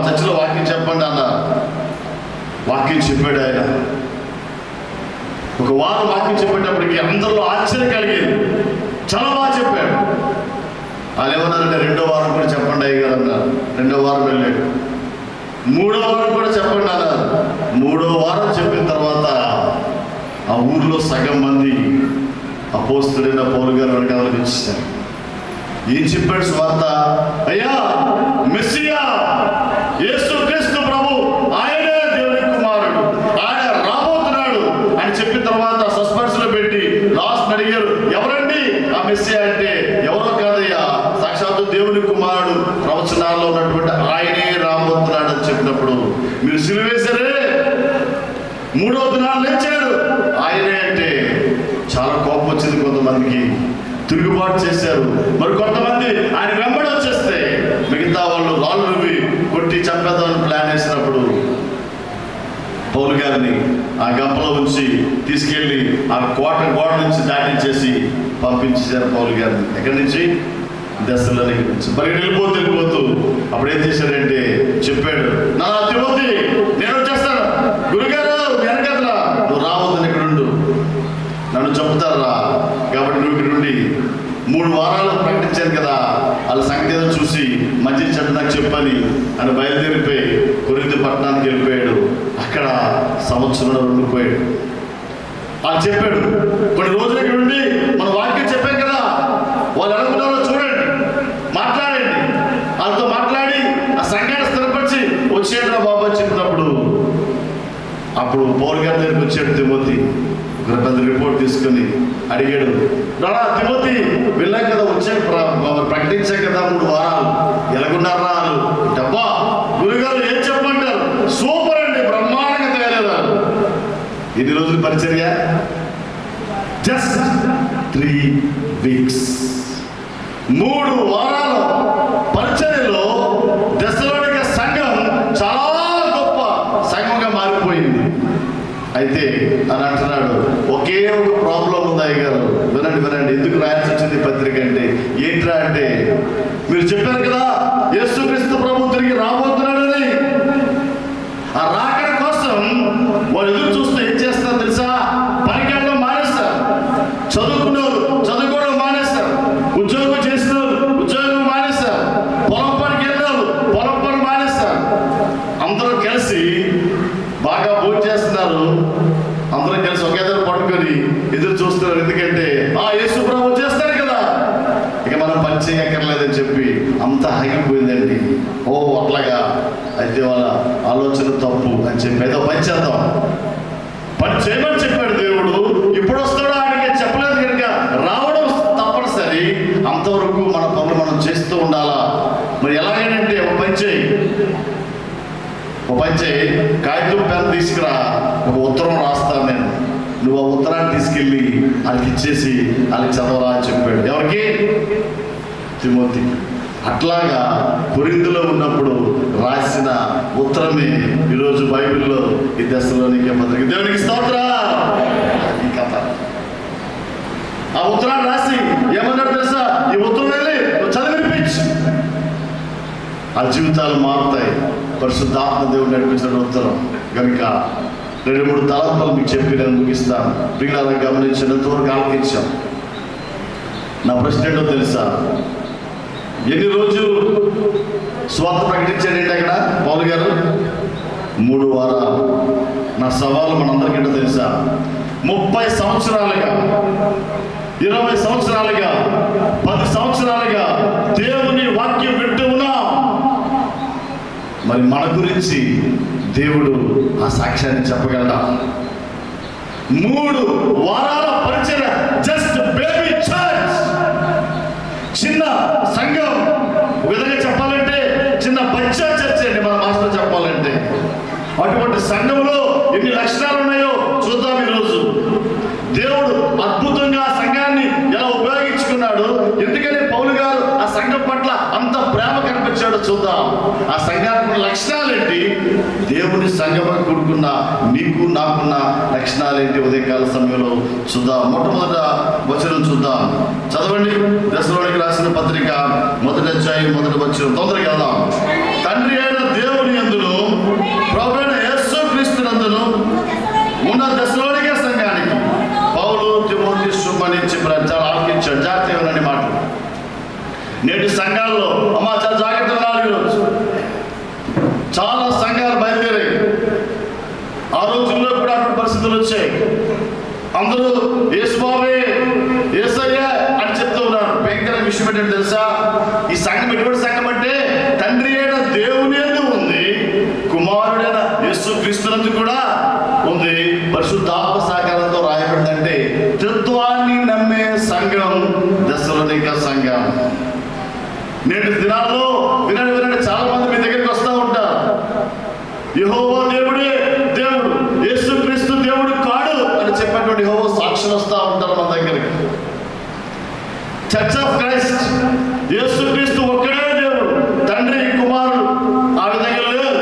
చర్చిలో వాక్యం చెప్పండి అన్నారు. వాక్యం చెప్పాడు ఆయన. ఒక వారం వాక్యం చెప్పేటప్పటికి అందరిలో ఆశ్చర్యం కలిగేది, చాలా బాగా చెప్పాడు. వాళ్ళు ఏమన్నారంటే 2వ వారం కూడా చెప్పండి అయ్య గారు అన్నారు. 2వ వారం వెళ్ళాడు. 3వ వారం కూడా చెప్పండి అన్నారు. 3వ వారం చెప్పిన తర్వాత ఆ ఊర్లో సగం మంది అపోస్తలుడైన పౌలు గారు వెనకాలకు వచ్చేసారు. ఏం చెప్పాడు స్వార్థ? అయ్యా మెస్సియా యేసు క్రీస్తు ప్రభు ఆయనే దేవుని కుమారుడు, ఆయన రాబోతున్నాడు అని చెప్పిన తర్వాత సస్పెన్స్ లో పెట్టి లాస్ట్ అడిగారు, ఎవరండి ఆ మెస్సియా అంటే ఎవరో కాదయ్యా, సాక్షాత్తు దేవుని కుమారుడు, ప్రవచనాల్లో ఉన్నటువంటి ఆయనే రాబోతున్నాడు అని చెప్పినప్పుడు మీరు సిలువేశారే, 3వ దినాలు లేచాడు ఆయనే అంటే చాలా కోపం వచ్చింది. కొంతమందికి తిరుగుబాటు చేశారు. మరి కొంతమంది ఆయన వెంబడి వచ్చేస్తే మిగతా వాళ్ళు రాళ్ళు రువ్వి కొట్టి చంపేద్దామని ప్లాన్ వేసినప్పుడు పౌలు గారిని ఆ గంపలో ఉంచి తీసుకెళ్ళి ఆ గోడ నుంచి దాటించేసి పంపించేశారు పౌలు గారిని. ఎక్కడి నుంచి? దశలోనికి నుంచి. మరి వెళ్ళిపోతూ అప్పుడు ఏం చేశాడంటే చెప్పాడు, నా తిమోతి నేను వచ్చేస్తాను, గురుగారు వెనకట్లా నువ్వు రావద్దని ఇక్కడ ఉండు, నన్ను చంపుతారా కాబట్టి నువ్వు ఇక్కడ నుండి 3 వారాలు ప్రకటించాను కదా, వాళ్ళ సంకేతం చూసి మంచి చెడ్డ నాకు చెప్పని ఆయన బయలుదేరిపోయి కొరింథీ పట్టణానికి వెళ్ళిపోయాడు. అక్కడ సంవత్సరంలో ఉండిపోయాడు. వాళ్ళు చెప్పాడు, కొన్ని రోజుల ఇక్కడ ఉండి మన వాక్యం చెప్పాం కదా, వాళ్ళు అనుకున్నారో చూడండి, మాట్లాడండి, వాళ్ళతో మాట్లాడి ఆ సంఘాన్ని స్థిరపరిచి వచ్చేట్రా బాబు అని చెప్పినప్పుడు అప్పుడు పౌలు గారి దగ్గరికి వచ్చాడు తిమోతి. ఒక పెద్ద రిపోర్ట్ తీసుకొని అడిగాడు, రాడా తిమోతి వెళ్ళాం కదా, వచ్చాక ప్రకటించాం కదా 3 వారాలు, ఎలాగున్నారా వాళ్ళు? డబ్బా గురుగారు ఏం చెప్పమంటారు? సూపర్ అండి, బ్రహ్మాండంగా తయారయ్యారు. ఎన్ని రోజులు పరిచర్య? Just 3 weeks. 3 వారాల పరిచర్యలో దశలోనిక సంఘం చాలా గొప్ప సంఘంగా మారిపోయింది. అయితే అని అంటున్నాడు, ఒకే ఒక ప్రాబ్లం ఉంది అయ్యగారు, వినండి ఎందుకు రాయాల్సి వచ్చింది పత్రిక అంటే ఏంట్రా అంటే, మీరు చెప్పారు కదా యేసుక్రీస్తు ప్రభు తిరిగి రాబోతున్నాడని, ఆ రాకడ కోసం వాళ్ళు ఎదురు చూస్తే ఏం చేస్తారు తెలుసా? పనికెళ్ళడం మానేస్తారు, చదువుకోవడం మానేస్తారు, ఉద్యోగం చేసిన ఉద్యోగం మానేస్తారు, పొలం పనికి వెళ్ళారు పొలం పని మానేస్తారు. అందరూ కలిసి బాగా భోజనం చేస్తున్నారు, అందరూ కలిసి ఒకే దగ్గర పట్టుకొని ఎదురు చూస్తున్నారు. ఎందుకంటే యేసు ప్రభు వచ్చేస్తారు కదా, ఇక మనం పని చేయక్కర్లేదని చెప్పి అంతా ఆగిపోయిందండి. అట్లాగా అయితే వాళ్ళ ఆలోచన తప్పు అని చెప్పి ఏదో పని చేద్దాం తీసుకురా, ఒక ఉత్తరం రాస్తాను నేను, నువ్వు ఆ ఉత్తరాన్ని తీసుకెళ్ళి వాళ్ళకి ఇచ్చేసి వాళ్ళకి చదవరా అని చెప్పాడు. ఎవరికి? తిమోతి. అట్లాగా కొరింథీలో ఉన్నప్పుడు రాసిన ఉత్తరమే ఈరోజు బైబిల్లో ఈ దశలోనికే పత్రిక. దేవునికి స్తోత్రం. ఈ కథ ఆ ఉత్తరాన్ని రాసి ఏమన్నాడు తెలుసా? ఈ ఉత్తరం వెళ్ళి చదివినిపించు, ఆ జీవితాలు మారుతాయి. పరిశుద్ధాత్మ దేవుడు నడిపించిన ఉత్తరం కనుక 2-3 తలంపులు మీకు చెప్పి నేను ముగిస్తాను. పిల్లలు గమనించినంత వరకు ఆలకించాం. నా ప్రశ్న ఏంటో తెలుసా? ఎన్ని రోజులు స్వార్థ ప్రకటించాడండి అక్కడ పౌలు గారు? 3 వారాలు. నా సవాలు మనందరికంటే తెలుసా? 30 సంవత్సరాలుగా, 20 సంవత్సరాలుగా, 10 సంవత్సరాలుగా దేవుని వాక్యం వింటూ ఉన్నాం. మరి మన గురించి దేవుడు ఆ సాక్ష్యాన్ని చెప్పగలడా? 3 వారాల పరిచర్య, జస్ట్ బేబీ చర్చ్, చిన్న సంఘం. విధంగా చెప్పాలంటే చిన్న బచ్చా చర్చ్ అండి మన మాస్టర్ చెప్పాలంటే. అటువంటి సంఘంలో ఎన్ని లక్షణాలు ఉన్నాయో చూద్దాం ఈరోజు. దేవుడు అద్భుతంగా సంఘాన్ని ఎలా ఉపయోగించుకున్నాడు, ఎందుకని పౌలు గారు ఆ సంఘం పట్ల అంత ప్రేమ కనిపించాడో చూద్దాం. ఆ సంఘానికి లక్షణాలేంటి, దేవుని సంఘంలో కూడుకున్న నీకు నాకున్న లక్షణాలేంటి ఉదయకాల సమయంలో చూద్దాం. మొట్టమొదట వచనం చూద్దాం. చదవండి. దశలోనికి రాసిన పత్రిక 1వ అధ్యాయం 1వ వచనం. తొందరగా వెళ్దాం. తండ్రి అయిన దేవుని యందును ప్రభువైన యేసు క్రీస్తునందును ఉన్న దశలోనికే సంఘానికి పౌలు తిమోతి శుభమని చెప్పారు. చాలా ఆలకించాడు. జాగ్రత్తగా వినండి మాటలు. నేటి సంఘాల్లో అమ్మా చాలా జాగ్రత్తగా ఉన్నారు. ఈరోజు చాలా సంఘాలు బయలుదేరాయి. ఆ రోజుల్లో కూడా అటువంటి పరిస్థితులు వచ్చాయి. అందరూ యేసుబాబే, యేసయ్య అని చెప్తూ ఉన్నారు. భయంకర విషయం ఏంటంటే తెలుసా? ఈ సంఘం ఎటువంటి సంఘం అంటే తండ్రి అయిన దేవుని యందు ఉంది, కుమారుడైన యేసు క్రీస్తునందు కూడా ఉంది, పరిశుద్ధాత్మ సహకారంతో రాయబడిందంటే త్రిత్వాన్ని నమ్మే సంఘం దశలోనిక సంఘం. నేటి దినాల్లో వినండి, చాలా మంది మీ దగ్గరికి వస్తూ ఉంటారు. యెహోవా దేవుడే దేవుడు, యేసు క్రీస్తు దేవుడు కాడు అని చెప్పేటువంటి యెహోవా సాక్షులు వస్తూ ఉంటారు మన దగ్గరికి. చర్చ్ ఆఫ్ క్రైస్ట్, యేసు క్రీస్తు ఒక్కడే దేవుడు, తండ్రి కుమారుడు ఆ విధంగా లేదు,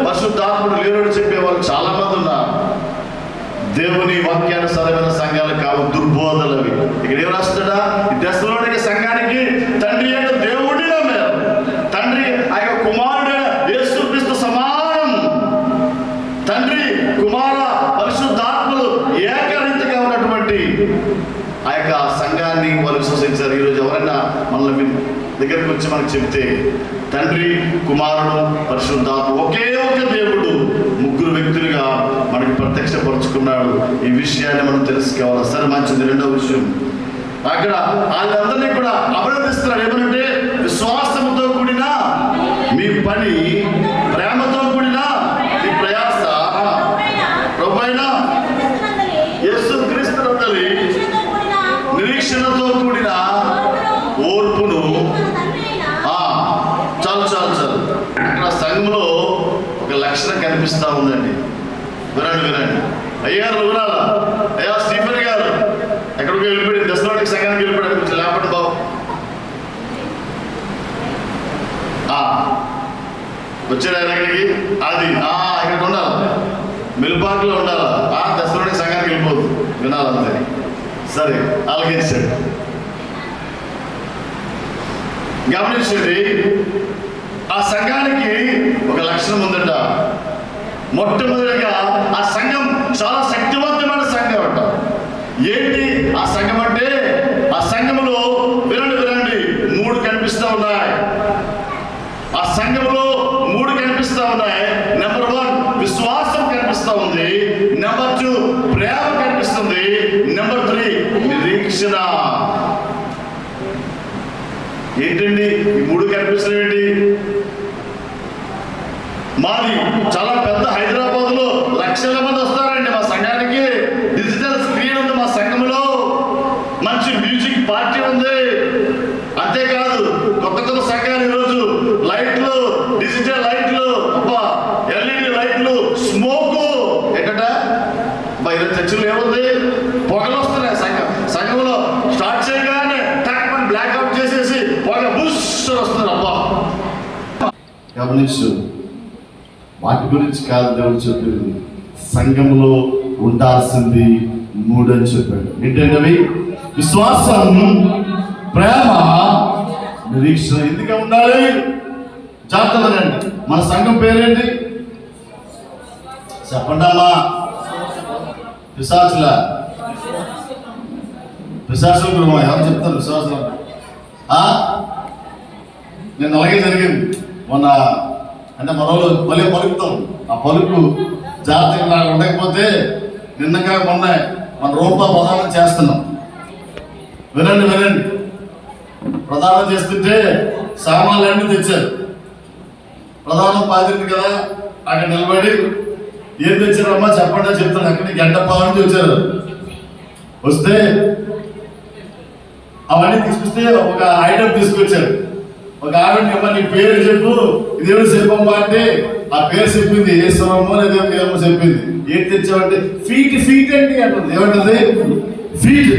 పరిశుద్ధాత్ముడు లేరుడు చెప్పేవాళ్ళు చాలా మంది ఉన్నారు. దేవుని వాక్యానుసారమైన సంఘాలు కావు, దుర్బోధలవి. ఇక్కడ ఏం రాస్తాడా? ఈ దశలోనిక సంఘానికి తండ్రి అయిన దేవుడిని నమ్మారు, తండ్రి ఆ యొక్క కుమారుడైన యేసు క్రీస్తు సమానం. తండ్రి కుమార పరిశుద్ధాత్మలు ఏకరీతిగా ఉన్నటువంటి ఆ యొక్క సంఘాన్ని వాళ్ళు విశ్వసించారు. ఈరోజు ఎవరైనా మనల్ని దగ్గరికి వచ్చి మనకు చెప్తే తండ్రి కుమారుడు పరిశుద్ధాత్మ ఒకే ఒక దేవుడు, 3 వ్యక్తులుగా మనకి ప్రత్యక్షపరుచుకున్నాడు. ఈ విషయాన్ని మనం తెలుసుకోవాలి. సరే, మంచిది. 2వ విషయం, అక్కడ వాళ్ళందరినీ కూడా అభినందిస్తున్నాడు. ఏమనంటే విశ్వాసంతో కూడిన మీ పని, ప్రేమతో కూడిన మీ ప్రయాస ప్రభువైన యేసు క్రీస్తునందలి నిరీక్షణతో కూడిన ఓర్పును. చాలు. అక్కడ సంఘంలో ఒక లక్షణం కనిపిస్తూ ఉందండి. వినండి. అయ్యారు వినాలా? అయ్యా స్టీఫెన్ గారు ఎక్కడికి వెళ్ళిపోయి దశలోనిక సంఘానికి వెళ్ళిపోయాడు. కొంచెం లేపండి బాబు. వచ్చాడు ఆయన దగ్గరికి. అది ఇక్కడికి ఉండాలి, మిల్పాక్లో ఉండాలా? దశలోనిక సంఘానికి వెళ్ళిపోదు, వినాలంతే. సరే, ఆలకించాడు. గమనించండి, ఆ సంఘానికి ఒక లక్షణం ఉందట. మొట్టమొదటిగా ఆ సంఘం చాలా శక్తివంతమైన సంఘం అంట. ఏంటి ఆ సంఘం అంటే? ఆ సంఘంలో వినండి 3 కనిపిస్తూ ఉన్నాయి. ఆ సంఘంలో 3 కనిపిస్తూ ఉన్నాయి. నెంబర్ 1 విశ్వాసం కనిపిస్తూ ఉంది. నెంబర్ 2 ప్రేమ కనిపిస్తుంది. నెంబర్ 3 నిరీక్షణ. ఏంటండి ఈ 3 కనిపిస్తున్నాయి ఏంటి? మాది చాలా పెద్ద హైదరాబాద్ లో లక్షల మంది వస్తారండి మా సంఘానికి. డిజిటల్ స్క్రీన్ ఉంది మా సంఘంలో, మంచి మ్యూజిక్ పార్టీ ఉంది. అంతేకాదు కొత్త సంఘాలు ఈరోజు లైట్లు, డిజిటల్ లైట్లు, ఎల్ఈడి లైట్లు, స్మోకు చర్చిలో ఏముంది? పొగలు వస్తున్నాయి. సంఘంలో స్టార్ట్ చేయగానే టక్ బ్లాక్ అవుట్ చేసేసి పొగ బుష్ వస్తుంది. అబ్బా గమనించు, వాటి గురించి కాదు దేవుడు చెప్పింది. సంఘంలో ఉండాల్సింది 3 అని చెప్పాడు. ఏంటంటే విశ్వాసం, ప్రేమ, నిరీక్షణ. ఎందుకు ఉండాలి? జాగ్రత్తగానండి. మన సంఘం పేరేంటి చెప్పండి అమ్మా? పిశాచుల గృహం. ఎవరు చెప్తారు విశ్వాసం? నేను అలాగే జరిగింది మొన్న. అంటే మన వాళ్ళు భలే పలుకుతాం. ఆ పలుకు జాగ్రత్తగా నాకు ఉండకపోతే నిన్నగా మొన్న మన రూపా ప్రదానం చేస్తున్నాం. వినండి. ప్రదానం చేస్తుంటే సామాన్లు అన్నీ తెచ్చారు. ప్రధానం పాదింది కదా, అక్కడ నిలబడి ఏం తెచ్చారమ్మా చెప్పండి చెప్తాను. అక్కడ గంట పాలని వచ్చారు. వస్తే అవన్నీ తీసుకొస్తే ఒక ఐటమ్ తీసుకొచ్చారు. ఒక ఆవిడ నీ పేరు చెప్పు, ఇదేమో చెప్పమ్మా అంటే ఆ పేరు చెప్పింది. ఏ స్వరమ్మో లేదేమో చెప్పింది. ఏం తెచ్చామంటే ఫీట్ అండి అంటుంది. ఏమంటుంది? ఫీట్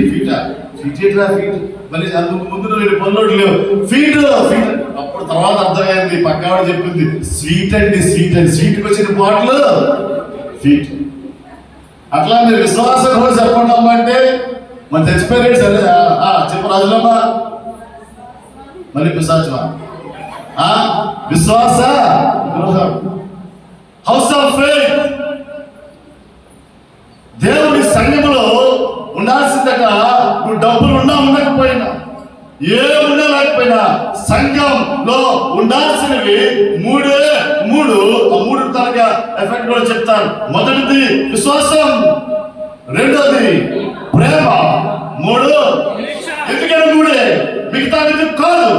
మళ్ళీ అందుకు ముందు 2 పనులు లేవు. ఫీట్. అప్పుడు తర్వాత అర్థమైంది. పక్కవాడు చెప్పింది స్వీట్ అండి. స్వీట్కి వచ్చిన బాటిల్ ఫీట్. అట్లా మీరు విశ్వాసం కూడా చెప్పండి అమ్మా అంటే మన చచ్చిపోయారు. సరే చెప్పు రాజులమ్మా. మళ్ళీ పిశాచమా? విశ్వాస గృహం, హౌస్ ఆఫ్ ఫెయిత్. దేవుడి సంఘములో ఉండాల్సిందట. నువ్వు డబ్బులు ఉండకపోయినా, ఏమున్నా లేకపోయినా సంఘంలో ఉండాల్సినవి 3. ఆ 3 తరగా ఎఫెక్ట్ కూడా చెప్తాను. మొదటిది విశ్వాసం, రెండోది ప్రేమ, 3 ఎందుకంటే 3 మిగతా ఎందుకు కాదు.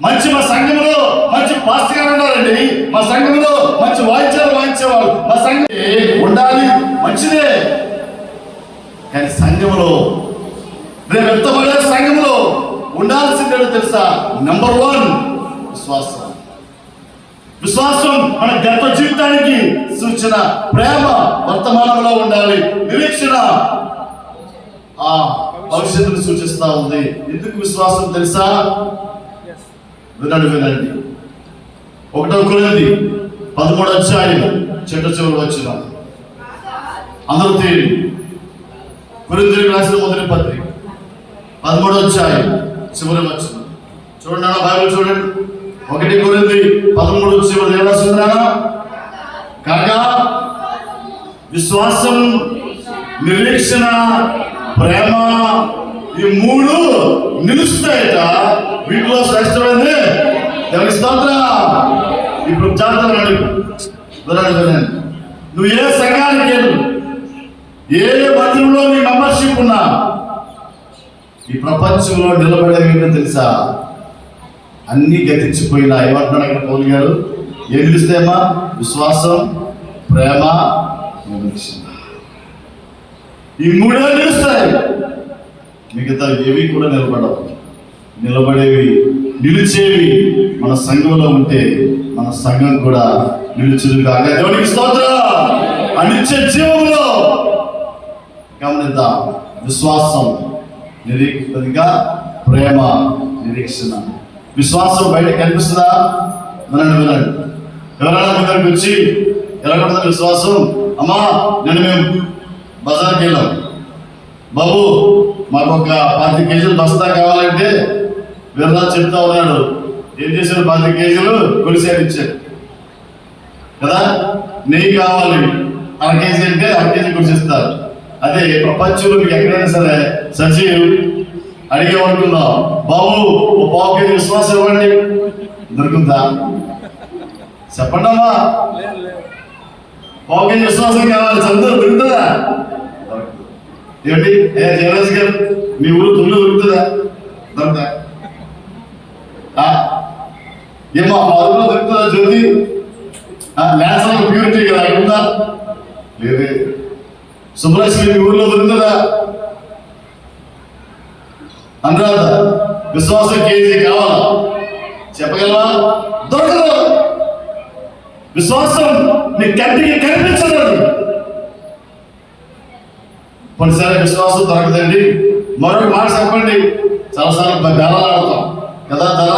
మంచి మా సంఘంలో మంచి పాస్టర్ గారు ఉండాలండి. మా సంఘంలో మంచి వాయిద్యాలు వాయించేవాళ్ళు మా సంఘం ఉండాలి, మంచిదే. కానీ సంఘంలో రేపు ఎత్తబడే సంఘంలో ఉండాల్సిందే తెలుసా? నంబర్ 1 విశ్వాసం మన గత జీవితానికి సూచన. ప్రేమ వర్తమానంలో ఉండాలి. నిరీక్షణ భవిష్యత్తును సూచిస్తా ఉంది. ఎందుకు విశ్వాసం తెలుసా? వినండి. 1 కొరింథీ 13వ అధ్యాయం చివరి వచ్చిన అందరూ తీయండి. కొరింథీయులకు రాసిన మొదటి పత్రిక 13వ అధ్యాయం చివరి వచ్చిన చూడండి. బైబిల్ చూడండి. 1 కొరింథీ 13 చివరి ఏం రాసిందా? కాగా విశ్వాసం, నిరీక్షణ, ప్రేమ ఈ 3 నిలుస్తాయట. వీటిలో శ్రేష్టమైంది దేవుని స్తోత్రం. ఇప్పుడు జాగ్రత్త. నువ్వు ఏ సంఘానికి వెళ్ళు, ఏ మందిరంలో నీ మెంబర్షిప్ ఉన్నా, ఈ ప్రపంచంలో నిలబడేవి తెలుసా? అన్ని గతించిపోయినా. ఏమంటున్నాడు అక్కడ పౌలు గారు? ఏం నిలుస్తాయమ్మా? విశ్వాసం, ప్రేమ, నిరీక్షణ. ఈ 3 నిలుస్తాయి. మిగతా ఏవి కూడా నిలబడవు. నిలబడేవి, నిలిచేవి మన సంఘంలో ఉంటే మన సంఘం కూడా నిలుచుదు కాగా దేవునికి స్తోత్రం. అనిచ్చే జీవంలో గమనిద్దాం. విశ్వాసం, నిరీక్షణ, ప్రేమ, నిరీక్షణ. విశ్వాసం బయట కనిపిస్తుందా? వినండి. ఎవరైనా దగ్గరికి వచ్చి ఎలా ఉంటుంది విశ్వాసం? అమ్మా మేము బజార్కి వెళ్ళాం, బాబు మాకు ఒక 10 కేజీలు బస్తా కావాలంటే వీరరాజు చెప్తా ఉన్నాడు. ఏం చేశాడు? 10 కేజీలు కొలిసాడు, ఇచ్చాడు కదా. నెయ్యి కావాలి 1/2 కేజీ అంటే 1/2 కేజీ కొలిసిస్తారు. అదే ప్రపంచంలో మీకు ఎక్కడైనా సరే సజీవ్ అడిగేమనుకుందాం, బాబు ఓ 1/2 కేజీ విశ్వాసం ఇవ్వండి, దొరుకుతుందా? చెప్పండి అమ్మా. 1/2 కేజీ విశ్వాసం కావాలి, చదువు దొరుకుతుందా? ఏంటి జయరాజ్ గారు మీ ఊరు తుమ్ములు దొరుకుతుందా? దొరుకుతా? ఏమో మా ఊరిలో దొరుకుతుందా జ్యోతి? నేషనల్ ప్యూరిటీ కదా ఉందా? లేదే. సుబ్రశ్రీ మీ ఊర్లో దొరుకుతుందా? అనురాధ విశ్వాసం కేజీ కావాలా? చెప్పగలవా? దొరకదు. విశ్వాసం నీ కంటికి కనిపించదు. కొన్నిసారి విశ్వాసం దొరకదండి. మరొక మాట చెప్పండి, చాలాసార్లు బేరాలు ఆడతాం కదా, ధర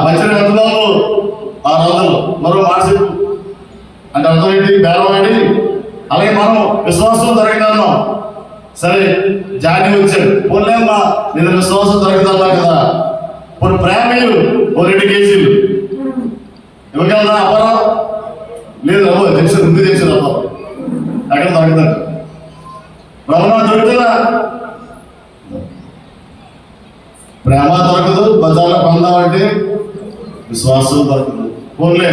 మంచి ఎంత బాబు 600, మరో మాట చెప్పు అంటే అర్థం ఏంటి? బేరం ఏంటి? అలాగే మనం విశ్వాసం దొరకదన్నాం, సరే జాని వచ్చాడు, పోలేమ్మా నేను విశ్వాసం దొరకదన్నా కదా, కొన్ని ప్రేమలు 2 కేజీలు ఇవ్వగలరా? అపరా లేదు అబ్బో తెలిసి ముందు తెలిసింది అబ్బా ఎక్కడ దొరకదంట. రమణ దొరుకుతుందా? ప్రేమ దొరకదు, బజార్లో పొందామంటే విశ్వాసం దొరకదు. పోన్లే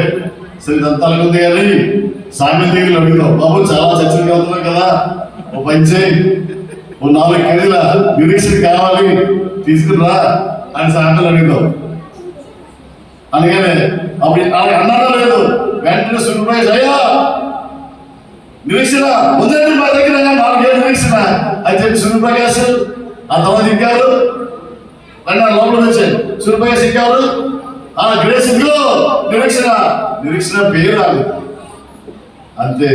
సరే ఇదంతా ఉంది కానీ సామ్యం దగ్గర అడుగుతాం, బాబు చాలా చర్చలకు వెళ్తున్నాం కదా, ఓ పని చేయి, ఓ 4 కేజీల నిరీక్షణ కావాలి తీసుకురా అని సాయంత్రం అడుగుతాం. అందుకనే అప్పుడు అన్నారా లేదు, వెంటనే సూపర్వైజ్ అయ్యా నిరీక్షణ ఉందండి మా దగ్గర 4 ఏళ్ళు నిరీక్షణ అని చెప్పి సూర్యప్రకాశ్ ఆ తర్వాత ఇంకారు లోపల వచ్చాను, సూర్యప్రకాశ్ ఇంకారు గ్రేస్ ఇదిగో నిరీక్షణ పేరు రాదు అంతే.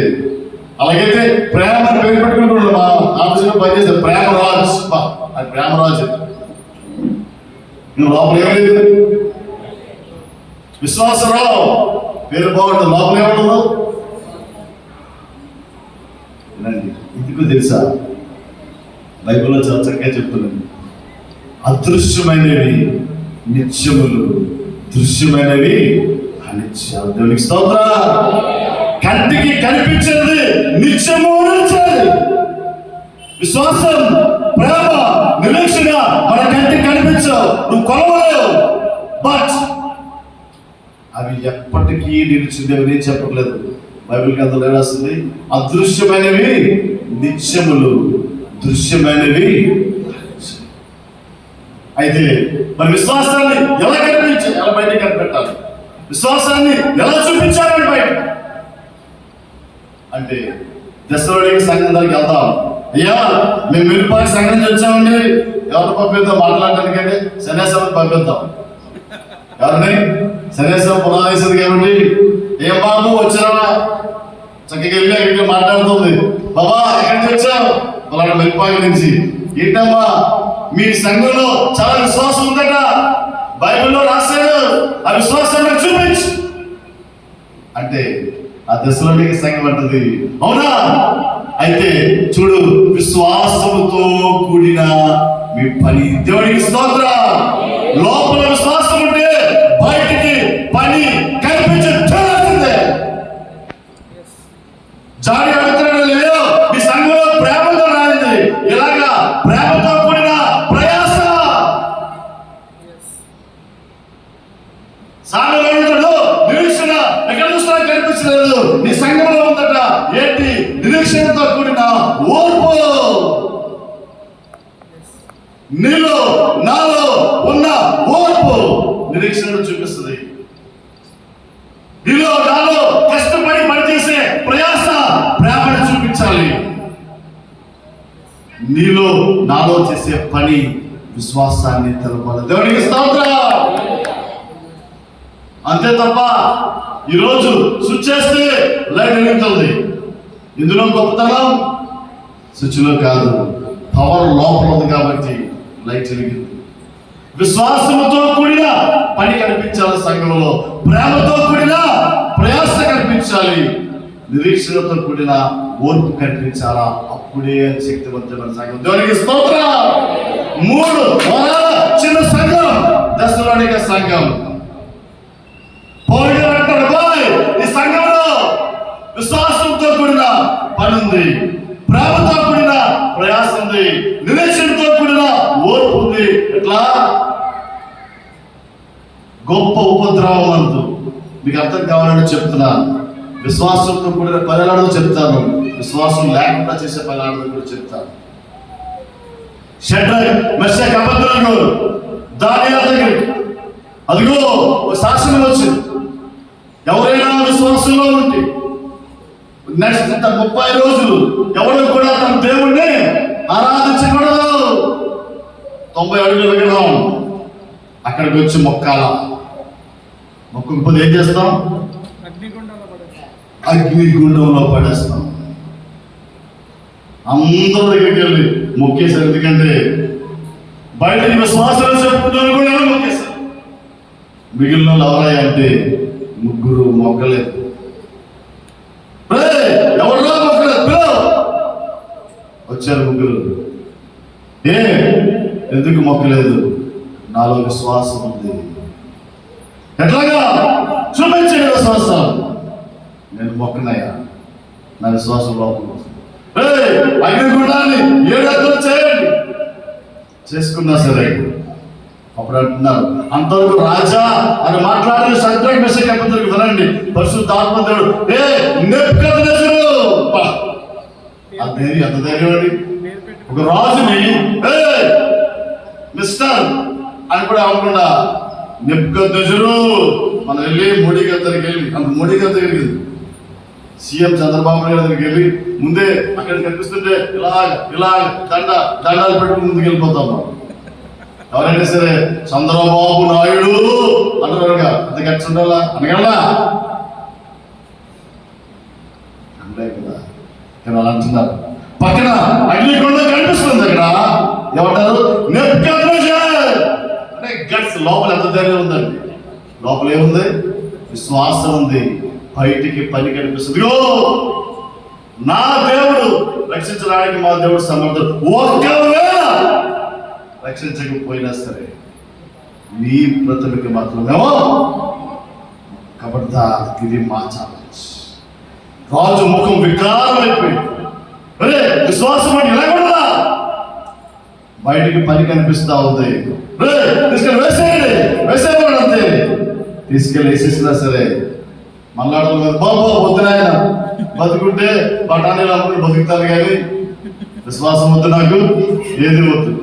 అలాగైతే ప్రేమ పేరు పెట్టుకుంటున్నాడు, మా ఆఫీసులో పనిచేస్తారు ప్రేమరాజ్, అది ప్రేమరాజ్. నువ్వు లోపల ఏమలేదు, విశ్వాసరావు పేరు బాగుంటుంది, లోపల ఏముండదు. ఎందుకు తెలుసా? బైబిల్లో చాలా చక్కగా చెప్తున్నాను, అదృశ్యమైనవి నిత్యములు, దృశ్యమైనవి అనిత్యాలు. దేవునికి స్తోత్రం. కంటికి కనిపించేది నిత్యము నిలిచేది. విశ్వాసం, ప్రేమ, నిరీక్షణ మన కంటికి కనిపించవు, నువ్వు కొలవలేవు, బట్ అవి ఎప్పటికీ నిలిచిందేవి. నేను చెప్పట్లేదు, బైబిల్ గ్రంథంలో రాస్తుంది అదృశ్యమైనవి నిత్యములు, దృశ్యమైనవి. అయితే మరి విశ్వాసాన్ని ఎలా ఎలా బయటకు కనిపెట్టాలి? విశ్వాసాన్ని ఎలా చూపించాలి బయట అంటే దశలోనికి సంఘం దగ్గరికి వెళ్తాం. అయ్యా మేము మిరుపాకి సంఘం నుంచి వచ్చామండి, ఎవరు పంపిద్దాం మాట్లాడటానికంటే సన్యాసం పంపిద్దాం. ఎవరిని? సన్యాసం పునాదేశది కాబట్టి ఏం బాబు వచ్చారా చక్కగా వెళ్ళి అక్కడికి మాట్లాడుతుంది, బాబా ఎక్కడి నుంచి వచ్చావు? అలాంటి మిరుపాకి నుంచి. ఏంటమ్మా మీ సంఘంలో చాలా విశ్వాసం ఉందట, బైబిల్లో రాశాడు, ఆ విశ్వాసాన్ని చూపించు అంటే ఆ దశలోనికి సంఘం అంటది అవునా? అయితే చూడు, విశ్వాసముతో కూడిన మీ పని. దేవునికి స్తోత్రం. లోపల విశ్వాసం ఉంటే బయటికి పని కనిపించే జాడి అడుగుతున్నాడు లేదు, మీ సంఘంలో ప్రేమతో రాయింది, ఇలాగా ప్రేమతో కూడిన ప్రయాస. సామెలు అడుగుతాడు, నిరీక్షణ ఎక్కడ చూసినా కనిపించలేదు, నీ సంఘంలో ఉందట. ఏంటి? నిరీక్షణతో కూడిన ఓర్పు. నీలో నాలో ఉన్న ఓర్పు నిరీక్షణను చూపిస్తుంది. నీలో నాలో కష్టపడి పనిచేసే ప్రయాస ప్రేమను చూపించాలి. నీలో నాలో చేసే పని విశ్వాసాన్ని తెలపాలి. దేవునికి స్తోత్రం. అంతే తప్ప ఈరోజు స్విచ్ చేస్తే లైట్ వెలుగుతుంది. ఇందులో గొప్పతనం స్విచ్లో కాదు, పవర్ లోపల ఉంది కాబట్టి లైట్ వెలిగింది. విశ్వాసంతో కూడిన పని కనిపించాలి సంఘంలో, ప్రేమతో కూడిన ప్రయాస కనిపించాలి, నిరీక్షణతో కూడిన ఓర్పు కనిపించాలా. అప్పుడే శక్తివంతమైన సంఘం. దేవునికి స్తోత్రం. 3 చిన్న సంఘం దశలోనిక సంఘం. పౌలు అంటాడు, బాయ్ ఈ సంఘంలో విశ్వాసంతో కూడిన పని ఉంది, ప్రేమతో కూడిన ప్రయాస ఉంది, నిరీక్షణతో కూడిన ఓర్పు ఉంది. ఎట్లా? గొప్ప ఉపద్రవం అందు. మీకు అర్థం కావాలని చెప్తున్నా. విశ్వాసంతో కూడిన పనులను చెప్తాను, విశ్వాసం లేకుండా చేసే పనులను కూడా చెప్తాను. షడ్రక్ మెషక్ అబేద్నెగో దానియేలు దగ్గరికి అదిగో శాసనం వచ్చింది. ఎవరైనా విశ్వాసంలో ఉంటే నెక్స్ట్ 30 రోజులు ఎవరు కూడా తన దేవుణ్ణి ఆరాధించకూడదు. 90 అడుగుల విగ్రహం అక్కడికి వచ్చి మొక్కాల. మొక్కకపోతే ఏం చేస్తాం? అగ్నిగుండంలో పడేస్తాం. అందరి దగ్గరికి వెళ్ళి మొక్కేశారు. ఎందుకంటే బయటకి విశ్వాసాలు చెప్పుకుంటారు కూడా మొక్కేశారు. మిగిలిన వాళ్ళు ఎవరయ్యా అంటే ముగ్గురు మొక్కలేదు. ఎవరు మొక్కలేదు? వచ్చారు ముగ్గురు. ఎందుకు మొక్కలేదు? నాలో విశ్వాసం ఉంది. ఎట్లాగా చూపించండి విశ్వాసం. నేను మొక్కనయ్యా, నా విశ్వాసం లోపల. అగ్నిగుండాన్ని 7 అడుగులు చేయండి. చేసుకున్నా సరే అప్పుడు అంటున్నారు, అంతవరకు రాజా అని మాట్లాడిన శద్రక్ మెషక్ అబేద్నెగో వినండి. పరిశుద్ధాత్మ దేవుడు నెబుకద్నెజరు అంత ధైర్యం అండి. ఒక రాజుని మిస్టర్ అని కూడా అనకుండా నెబుకద్నెజరు మనం వెళ్ళి మోడీ గారి దగ్గరికి వెళ్ళి, అంత మోడీ గారి దగ్గరికి వెళ్ళి సీఎం చంద్రబాబు నాయుడు దగ్గరికి వెళ్ళి ముందే అక్కడ కనిపిస్తుంటే ఇలాగ దండాలు పెట్టుకుని ముందుకు వెళ్ళిపోతాం. ఎవరైనా సరే చంద్రబాబు నాయుడు అంటారుగా, అంత గట్టి ఉండాలా అనగలరా? అనలే కదా. కానీ అలా అంటున్నారు. పక్కన అగ్నిగుండం కనిపిస్తుంది. అక్కడ ఏమంటారు? నెబుకద్నెజర్ అంటే గట్స్. లోపల ఎంత ధైర్యం ఉందండి? లోపల ఏముంది? విశ్వాసం ఉంది. బయటికి పని కనిపిస్తుంది. నా దేవుడు రక్షించడానికి మా దేవుడు సమర్థుడు. ఒక్కవేళ రక్షించకపోయినా సరే నీ బ్రతుకు మాత్రమేమో. కాబట్టి ఇది మా ఛాలెంజ్. రాజు ముఖం వికారం అయిపోయింది. అరే విశ్వాసం అంటే ఇలా కూడా బయటికి పని కనిపిస్తా ఉంది. తీసుకెళ్ళి వేసేవాడు అంతే. తీసుకెళ్ళి వేసేసినా సరే మళ్ళాడదు కదా, బాబు వద్దునాయన, బతుకుంటే బఠానీలు అమ్ముకుని బతుకుతారు కానీ విశ్వాసం వద్దు, నాకు ఏది వద్దు.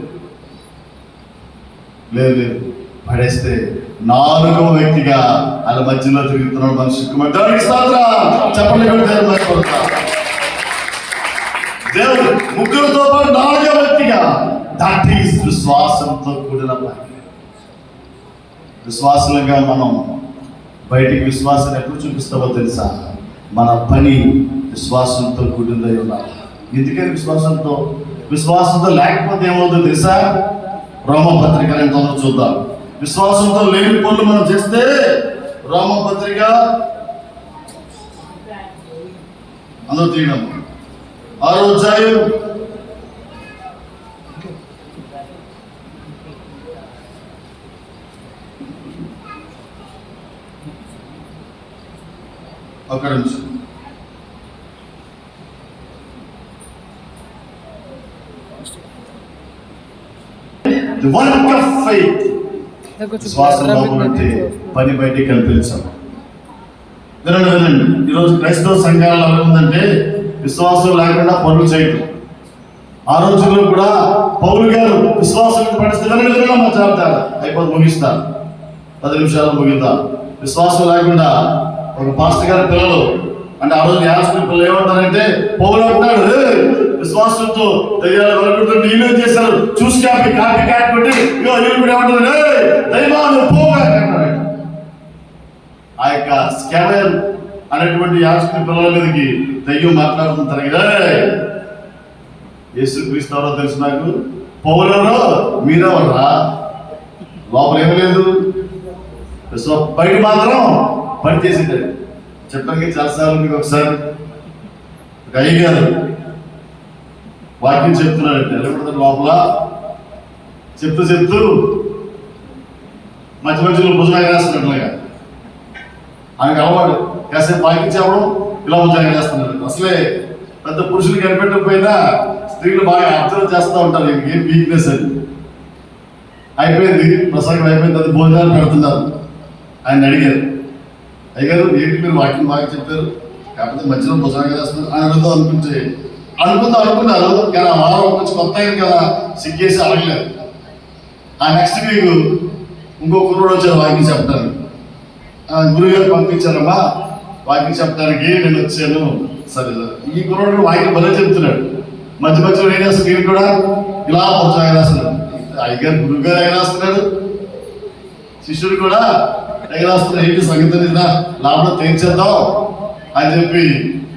లేదు పడేస్తే 4వ వ్యక్తిగా వాళ్ళ మధ్యలో తిరుగుతున్నాడు మనిషి. చెప్పండి దేవుడు ముగ్గురితో పాటు 4వ వ్యక్తిగా. దట్ ఈస్ విశ్వాసంతో కూడిన పని. విశ్వాసంగా మనం బయటికి విశ్వాసాన్ని ఎప్పుడు చూపిస్తామో తెలుసా? మన పని విశ్వాసంతో కూడిందై ఉండాలి. ఎందుకని విశ్వాసంతో లేకపోతే ఏమవుతుందో తెలుసా? రోమపత్రిక ఎంత చూద్దాం. విశ్వాసంతో లేని పనులు మనం చేస్తే రోమపత్రిక అందరూ తీయడం 6వ అధ్యాయం 1 నిమిషం. The work of faith. విశ్వాసంలో ఉన్నట్టు పని బయటికి కనిపించాం. వినండి. ఈరోజు క్రైస్తవ సంఘాలలో ఏముందంటే విశ్వాసం లేకుండా పనులు చేయటం. ఆ రోజుల్లో కూడా పౌలు గారు విశ్వాసం పడిస్తే మాట్లాడతారు, అయిపోతే ముగిస్తారు, 10 నిమిషాలు ముగిద్దా. విశ్వాసం లేకుండా ఒక పాస్టర్ గారి పిల్లలు అంటే ఆ రోజు యాజకుడి పిల్లలు ఏమంటారంటే, పౌలు అంటాడు విశ్వాసంతో దయ్యాలు వరకుంటూ నీళ్ళు చేశారు, చూసి కాపీ క్యాట్ కొట్టి వీళ్ళు కూడా ఏమంటారు, దైవాలు పోగా. ఆ యొక్క స్కావర్ అనేటువంటి యాజకుడి పిల్లల మీదకి దయ్యం మాట్లాడుతుంటారు కదా, యేసుక్రీస్తు ఎవరో తెలుసు నాకు, పౌలెవరో మీరెవరా, లోపల ఏమీ లేదు, బయట మాత్రం పని చేసింటాడు. చెప్పడానికి చాలాసార్లు మీకు ఒకసారి ఒక అయ్యగారు వాక్యం చెప్తున్నాడంటే ఎలా లోపల చెప్తూ మధ్యలో భుజంగా రాస్తున్నట్లుగా ఆయనకు అలవాటు కాసేపు వాక్యం చెప్పడం, ఇలా భుజంగా రాస్తున్నారు. అసలే పెద్ద పురుషులు కనిపెట్టకపోయినా స్త్రీలు బాగా అబ్జర్వ్ చేస్తూ ఉంటారు, ఏం వీక్నెస్ అని. అయిపోయింది ప్రసంగం అయిపోయింది, అది భోజనాలు పెడుతున్నారు. ఆయన అడిగారు, అయ్యారు ఏంటి మీరు వాక్యం బాగా చెప్పారు, కాకపోతే మధ్యలో భుజంగా రాస్తున్నారు అని అడుగుదాం అనుకున్నారు. కానీ ఆ వారం కొంచెం కొత్త అయింది కదా, సిగ్గేసి అడగలేదు. ఆ నెక్స్ట్ వీక్ ఇంకో కుర్రోడు వచ్చారు వాక్యం చెప్పడానికి. గురువుగారు పంపించారమ్మా వాక్యం చెప్పడానికి, నేను వచ్చాను. సరే ఈ కుర్రోడు వాక్యం భలే చెప్తున్నాడు, మధ్యలో ఏం చేస్తాడు, నేను కూడా ఇలా భుజంగా రాస్తున్నాడు. అయ్యగారు గురువుగారు ఎగరాస్తున్నాడు, శిష్యుడు కూడా ఎగరాస్తున్నాడు. ఏంటి సంగతి లోపల తేల్చేద్దాం అని చెప్పి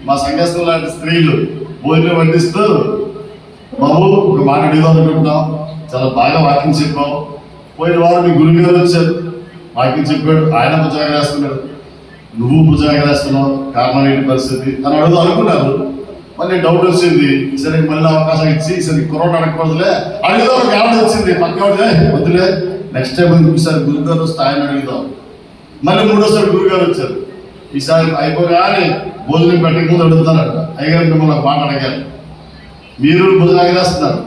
మా సంఘస్థం లాంటి స్త్రీలు భోజనం వడ్డిస్తూ, బాబు ఒక మాట అడిగిదాం అనుకుంటున్నాం, చాలా బాగా వాక్యం చెప్పాం, పోయిన వారు మీ గురుగారు వచ్చారు, వాక్యం చెప్పాడు, ఆయన భుజాగా వేస్తున్నాడు, నువ్వు భుజాగా వేస్తున్నావు, కారణం ఏంటి పరిస్థితి అని అడుగుదాం అనుకున్నారు. మళ్ళీ డౌట్ వచ్చింది, సరే మళ్ళీ అవకాశం ఇచ్చి సరే కరోనా అడగకూడదులే అడుగుదాం. కారణం వచ్చింది పక్క వద్దులే, నెక్స్ట్ టైం ఈసారి గురుగారు వస్తే ఆయన అడుగుదాం. మళ్ళీ మూడోసారి గురుగారు వచ్చారు. ఈసారి అయిపోగానే భోజనం పెట్టక ముందు అడుగుతారంట, అయ్యగారు మిమ్మల్ని ఒక మాట అడగాలి, మీరు భుజాగిరేస్తున్నారు,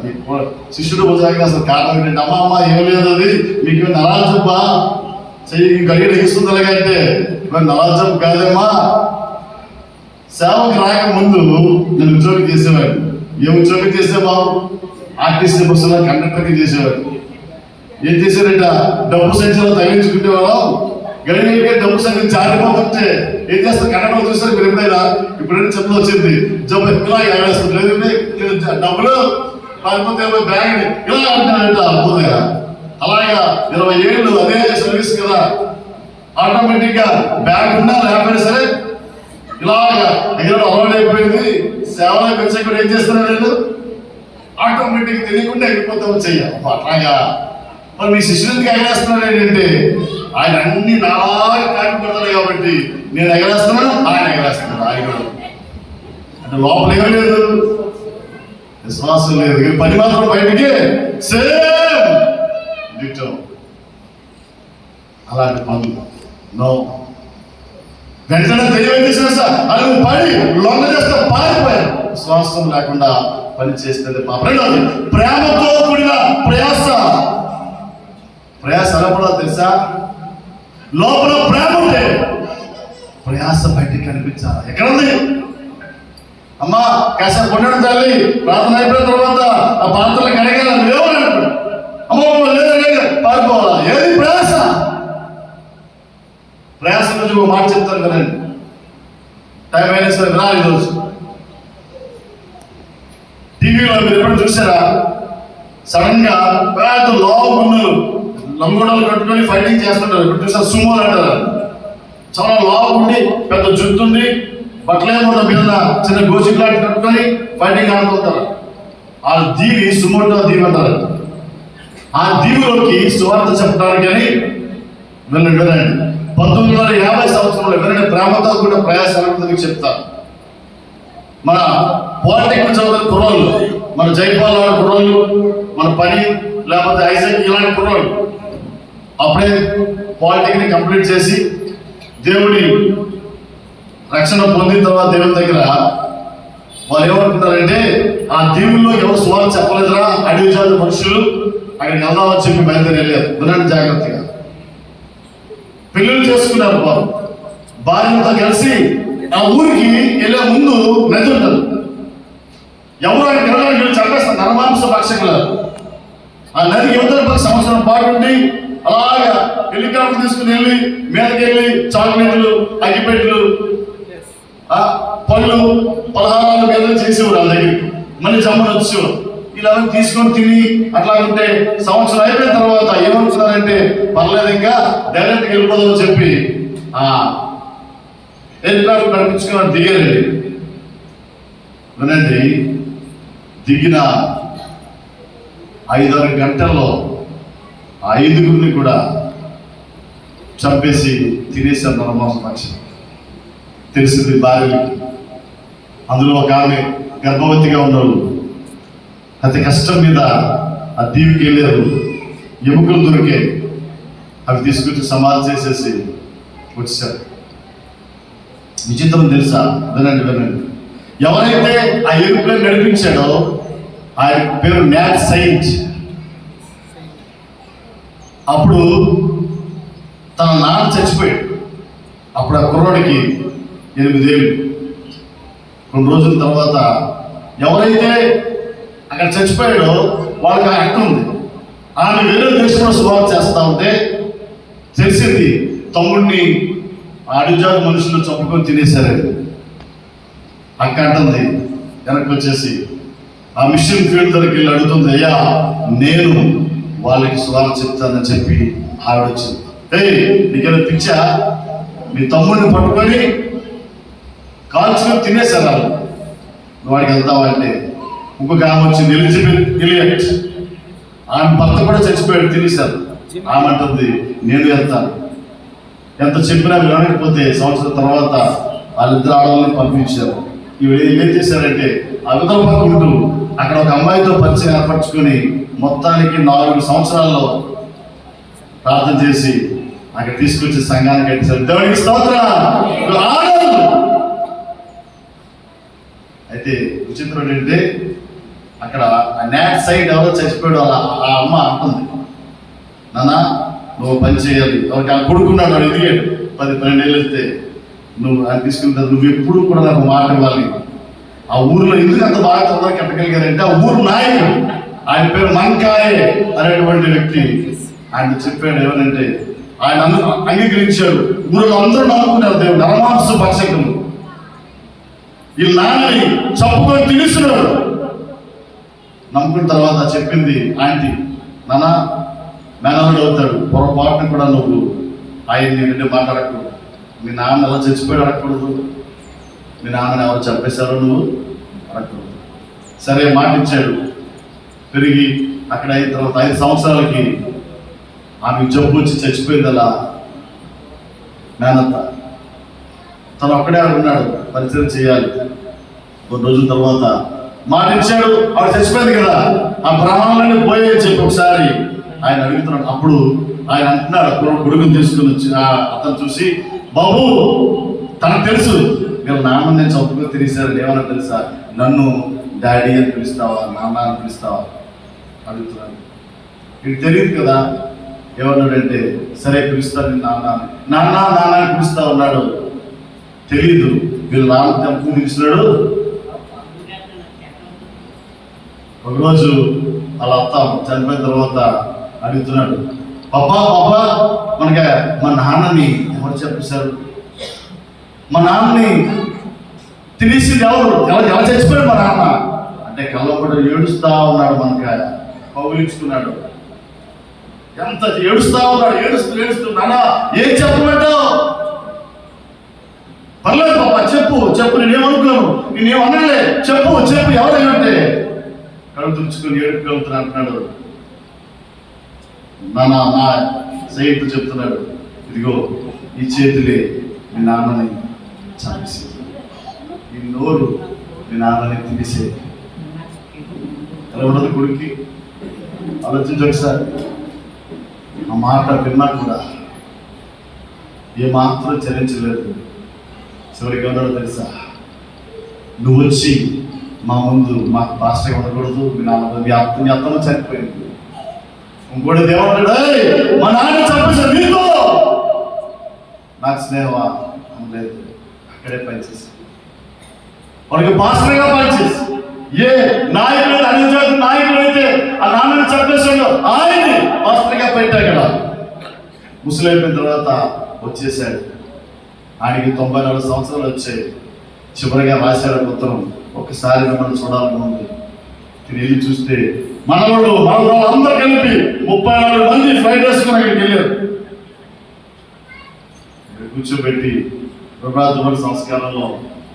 శిష్యుడు భుజాగిరేస్తారు, కారణం ఏంటంటే అమ్మ ఏం లేదు, అది మీకు నరాలు జబ్బా చెయ్యి గడియలు ఎగిస్తుంది అలాగంటే నరాలు జబ్బు కాదమ్మా. సేవకు రాకముందు నేను ఉద్యోగం చేసేవాడు. ఏ ఉద్యోగం చేసేవాడు? ఆర్టీసీ బస్సులో కండక్టర్కి చేసేవాడు. ఏం చేశారంట, డబ్బు సంఖ్యలో తగిలించుకునేవాళ్ళం. గడియలకే డబ్బు సంఖ్య జారిపోతుంటే ఏం చేస్తారు? కండక్టర్ చూస్తారు మీరు ఎప్పుడైనా చెప్పలు వచ్చింది, జబ్బు ఇలా ఎగరేస్తుంది, లేదు డబ్బులు లేకపోతే బ్యాగ్ ఇలా అంటారంట. అద్భుతంగా అలాగా 20 ఏళ్ళు అదే సర్వీస్ కదా, ఆటోమేటిక్ గా బ్యాగ్ ఉన్నా లేకపోయినా సరే ఇలాగా ఎగరడం అలవాటు అయిపోయింది. సేవలోకి వచ్చే కూడా ఏం చేస్తున్నారు లేదు, ఆటోమేటిక్ తెలియకుండా ఎగిరిపోతాము చెయ్యాలి. అట్లాగా మరి మీ శిష్యులకి ఎగరేస్తున్నారు ఏంటంటే, ఆయన అన్ని నాలాగా కాకపోతాడు కాబట్టి నేను ఎగరేస్తున్నాను, ఆయన ఎగరేస్తున్నాడు. ఆయన కూడా అంటే లోపల ఏమీ లేదు, విశ్వాసం లేదు, పని మాత్రం బయటికి సేమ్ డిటో. అలాంటి పనులు నో. వెంటనే తెలియని చేసేసా అది పని లొంగ చేస్తే పారిపోయారు. విశ్వాసం లేకుండా పని చేస్తే పాపం. ప్రేమతో కూడిన ప్రయాస ఎలా తెలుసా? లోపల ప్రేమ ఉంటే ప్రయాస బయటికి కనిపించాలి. ఎక్కడుంది? అమ్మా కాసేపు కొట్టడం తల్లి, ప్రార్థన అయిపోయిన తర్వాత ఆ పాత్రలు కడగాలి, లేవని అమ్మో లేదు పారిపోవాలా? ఏది ప్రయాస? ప్రయాస గురించి ఒక మాట చెప్తాను కదండి, టైం అయినా సరే వినాలి. ఈరోజు టీవీలో మీరు ఎప్పుడు చూసారా, సడన్ గా పెద్ద లావు గుండెలు లంగోడాలు కట్టుకొని ఫైటింగ్ చేస్తుంటారు. ఇప్పుడు చూసారు సుమోలు అంటారు, చాలా లావు ఉండి పెద్ద జుట్టుండి బట్టలేమో మీద చిన్న గోచిలాంటి కట్టుకొని ఫైటింగ్ ఆడుతుంటారు. ఆ దీవి సుమోటో దీవి అంటారు. ఆ దీవిలోకి సువార్త చెప్పడానికి అని వినండి. 1950 సంవత్సరంలో వినండి, ప్రేమతో కూడా ప్రయాసాలకు చెప్తారు. మన పాలిటెక్నిక్ చదువుతున్న కుర్రోళ్ళు, మన జైపాల్ లాంటి కుర్రోళ్ళు, మన పని లేకపోతే ఐజాక్ ఇలాంటి కుర్రోళ్ళు అప్పుడే పాలిటెక్నిక్ కంప్లీట్ చేసి దేవుడి రక్షణ పొందిన తర్వాత దేవుని దగ్గర వాళ్ళు ఏమనుకుంటారంటే, ఆ దీవుల్లో ఎవరు సువార్త చెప్పలేదురా, అడవి జాతి మనుషులు అక్కడికి వెళ్దామని చెప్పి బయలుదేరి వెళ్ళారు. వినండి జాగ్రత్తగా. పెళ్ళిళ్ళు చేసుకున్నారు వారు, భార్యతో కలిసి ఆ ఊరికి వెళ్ళే ముందు నది ఉంటుంది. ఎవరు ఆయన వెళ్ళడానికి చంపేస్తారు, నరమాంస భక్షకులు. ఆ నది యువతల సంవత్సరం పాటు ఉండి అలాగా హెలికాప్టర్ తీసుకుని వెళ్ళి మీదకి వెళ్ళి చాక్లెట్లు, అగ్గిపెట్లు, పళ్ళు, పలహారాలు మీద చేసేవారు వాళ్ళ దగ్గరికి. మళ్ళీ జమ్మని వచ్చేవారు. ఇలా తీసుకొని తిని అట్లా ఉంటే సంవత్సరం అయిపోయిన తర్వాత ఏమనుకున్నారంటే, పర్లేదు ఇంకా డైరెక్ట్గా వెళ్ళిపోదామని చెప్పి ఎయిర్క్రాఫ్ట్ నడిపించుకుని దిగారండి. వినండి, దిగిన 5-6 గంటల్లో 5గురిని కూడా చంపేసి తినేసారు నరమాంస పక్షి. తెలిసింది భార్యలకి. అందులో ఒక ఆమె గర్భవతిగా ఉన్నారు. అతి కష్టం మీద ఆ దీవికి వెళ్ళారు. ఎముకలు దొరికాయి, అవి తీసుకొచ్చి సమాధి చేసేసి వచ్చారు. విచిత్రం తెలుసా? వినండి. ఎవరైతే ఆ ఎముకలను నడిపించాడో ఆయన పేరు మ్యాట్ సైంట్. అప్పుడు తన నాన్న చచ్చిపోయాడు. అప్పుడు ఆ కుర్రాడికి 8 ఏళ్ళు. కొన్ని రోజుల తర్వాత ఎవరైతే అక్కడ చచ్చిపోయాడో వాళ్ళకి ఆ హక్కు ఉంది. ఆమె వేరే దేశంలో సువార్త చేస్తా ఉంటే తెలిసింది, తమ్ముడిని అడిజాతి మనుషులు చంపుకొని తినేశారని. అక్క అంటుంది వెనక్కి వచ్చేసి ఆ మిషన్ ఫీల్డ్ దగ్గరికి వెళ్ళి అడుగుతుంది, అయ్యా నేను వాళ్ళకి సువార్త చెప్తానని చెప్పి ఆవిడ వచ్చింది. నీకేదో పిచ్చా, మీ తమ్ముడిని పట్టుకొని కాల్చుకొని తినేశారు వాళ్ళు. వాడికి వెళ్తావా అంటే ఇంకొక ఆమె వచ్చింది, ఎలియట్. ఆమె భర్త కూడా చచ్చిపోయాడు, తినేశారు. ఆమె అంటుంది నేను వెళ్తాను. ఎంత చెప్పినా వినకపోతే సంవత్సరం తర్వాత వాళ్ళిద్దరు ఆడవాళ్ళని పంపించారు. ఇవి ఏం చేశారంటే అవతల పక్కుంటూ అక్కడ ఒక అమ్మాయితో పరిచయం ఏర్పరచుకొని మొత్తానికి 4 సంవత్సరాల్లో ప్రార్థన చేసి అక్కడ తీసుకొచ్చి సంఘాన్ని కట్టించారు. దేవునికి స్తోత్రం. అయితే విచిత్రం ఏంటంటే అక్కడ నాట్ సైడ్ ఎవరో చచ్చిపోయాడు. ఆ అమ్మ అంటుంది, నాన్న నువ్వు పని చేయాలి. ఎవరికి ఆ కొడుకున్నాడు, వాడు ఎదిగాడు 10-12 ఏళ్ళు వస్తే నువ్వు అది తీసుకుంటా, నువ్వు ఎప్పుడు కూడా నాకు మాట ఇవ్వాలి. ఆ ఊరిలో ఎందుకు అంత బాగా తొందరగా కట్టగలిగారంటే ఆ ఊరు నాయకుడు, ఆయన పేరు మంకాయే అనేటువంటి వ్యక్తి. ఆయన చెప్పాడు ఏమనంటే ఆయన అంగీకరించాడు. ఊరిలో అందరూ నమ్ముకున్నారు దేవుడు. నరమాంస భక్షకులు వీళ్ళ నాన్నని చప్పుకొని తినేస్తున్నాడు. నమ్ముకున్న తర్వాత చెప్పింది ఆంటీ, నాన్న మేనల్లుడు అవుతాడు, పొరపాటును కూడా నువ్వు ఆయన్ని నుండి మాట్లాడకూడదు. మీ నాన్న ఎలా చచ్చిపోయాడు అడగకూడదు, మీ నాన్నని ఎవరు చంపేశారో నువ్వు అడగకూడదు. సరే మాట ఇచ్చాడు. పెరిగి అక్కడ అయిన తర్వాత 5 సంవత్సరాలకి ఆమె జబ్బు వచ్చి చచ్చిపోయింది. అలా మేనత్త తను ఒక్కడే ఉన్నాడు, పరిచయం చేయాలి. కొన్ని రోజుల తర్వాత మాట ఇచ్చాడు, ఆవిడ చచ్చిపోయింది కదా, ఆ ప్రమాణాలన్నీ పోయాయని చెప్పి ఒకసారి ఆయన అడుగుతున్నాడు. అప్పుడు ఆయన అంటున్నాడు, కొడుకుని తీసుకుని వచ్చి అతను చూసి, బాబు తనకు తెలుసు వీళ్ళ నాన్న నేను చదువుకుని తిరిగిసారని. ఏమన్నా తెలుసా, నన్ను డాడీ అని పిలుస్తావా, నాన్న అని పిలుస్తావా అడుగుతున్నాడు. ఇది తెలియదు కదా. ఏమన్నాడంటే సరే పిలుస్తాను నాన్న నాన్న నాన్న అని పిలుస్తా ఉన్నాడు. తెలీదు వీళ్ళు నాన్న తెంపు పిలిచినాడు. ఒకరోజు అలా అత్త చనిపోయిన తర్వాత అడుగుతున్నాడు, పాపా పాపా మనకి మా నాన్నని ఎవరు చెప్పేశారు, మా నాన్నని తినేసింది ఎవరు, ఎవరు చచ్చిపోయాడు మా నాన్న అంటే కళ్ళపడి ఏడుస్తా ఉన్నాడు. మనకి కౌగిలించుకున్నాడు. ఎంత ఏడుస్తా ఉన్నాడు, ఏడుస్తూ నాన్న ఏం చెప్పమంటావు, పర్లేదు పాపా చెప్పు నేనేమనుకోను, నేనేం అనలే, చెప్పు ఎవరైతే కళ్ళు తుడుచుకొని ఏడుపుకెళ్తున్నా అంటున్నాడు. నా సైతు చెప్తున్నాడు, ఇదిగో ఈ చేతులే మీ నాన్నని చంపేసి, ఈ నోరు మీ నాన్నని తినేసే. ఎలా ఉండదు కొడుక్కి? ఆలోచించి ఒకసారి. ఆ మాట విన్నా కూడా ఏమాత్రం చరించలేదు. చివరికి ఏమన్నాడో తెలుసా, నువ్వు వచ్చి మా ముందు మాకు పాస్టర్గా ఉండకూడదు, మీ అత్తమ్మ చనిపోయింది. ఇంకోటి దేవుడు మా నాన్న చంపేశాడు నీతో, నాకు స్నేహమా అనలేదు. అక్కడే పనిచేసి వాడికి పాస్టర్గా పనిచేసి ఏ నాయకుడు అన్ని నాయకుడు అయితే ఆ నాన్నని చంపేశాడు, ఆయన్ని పాస్టర్గా పెట్టాడు కదా. ముసలైపోయిన తర్వాత వచ్చేసాడు. ఆయనకి 94 సంవత్సరాలు వచ్చాయి. చివరిగా రాశాడు ఉత్తరం, ఒక్కసారి మిమ్మల్ని చూడాలని ఉంది. తిరిగి చూస్తే మనవాళ్ళు అందరూ కలిపి 34 మంది ఫ్లైట్ వేసుకుని అక్కడికి వెళ్ళారు. కూర్చోబెట్టి ప్రభాత సంస్కారంలో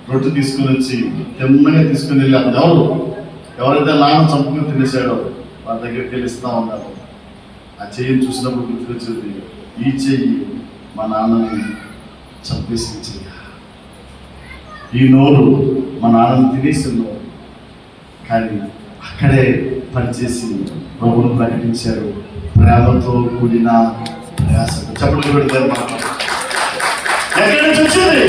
రొట్టె తీసుకుని వచ్చి తిన్నగా తీసుకుని వెళ్ళి అతను ఎవరైతే నాన్న చంపుకుని తినేసాడో వాళ్ళ దగ్గరికి వెళ్ళి ఇస్తా ఉన్నారు. ఆ చెయ్యిని చూసినప్పుడు గుర్తుకొచ్చింది, ఈ చెయ్యి మా నాన్నని చంపేసి చెయ్యి, ఈ నోరు మా నాన్నని తినేసిన నోరు. కానీ అక్కడే పనిచేసి ప్రభువును ప్రకటించారు, ప్రేమతో కూడిన ప్రయాస. చెప్పడం పెడతారు. ఎక్కడి నుంచి వచ్చింది?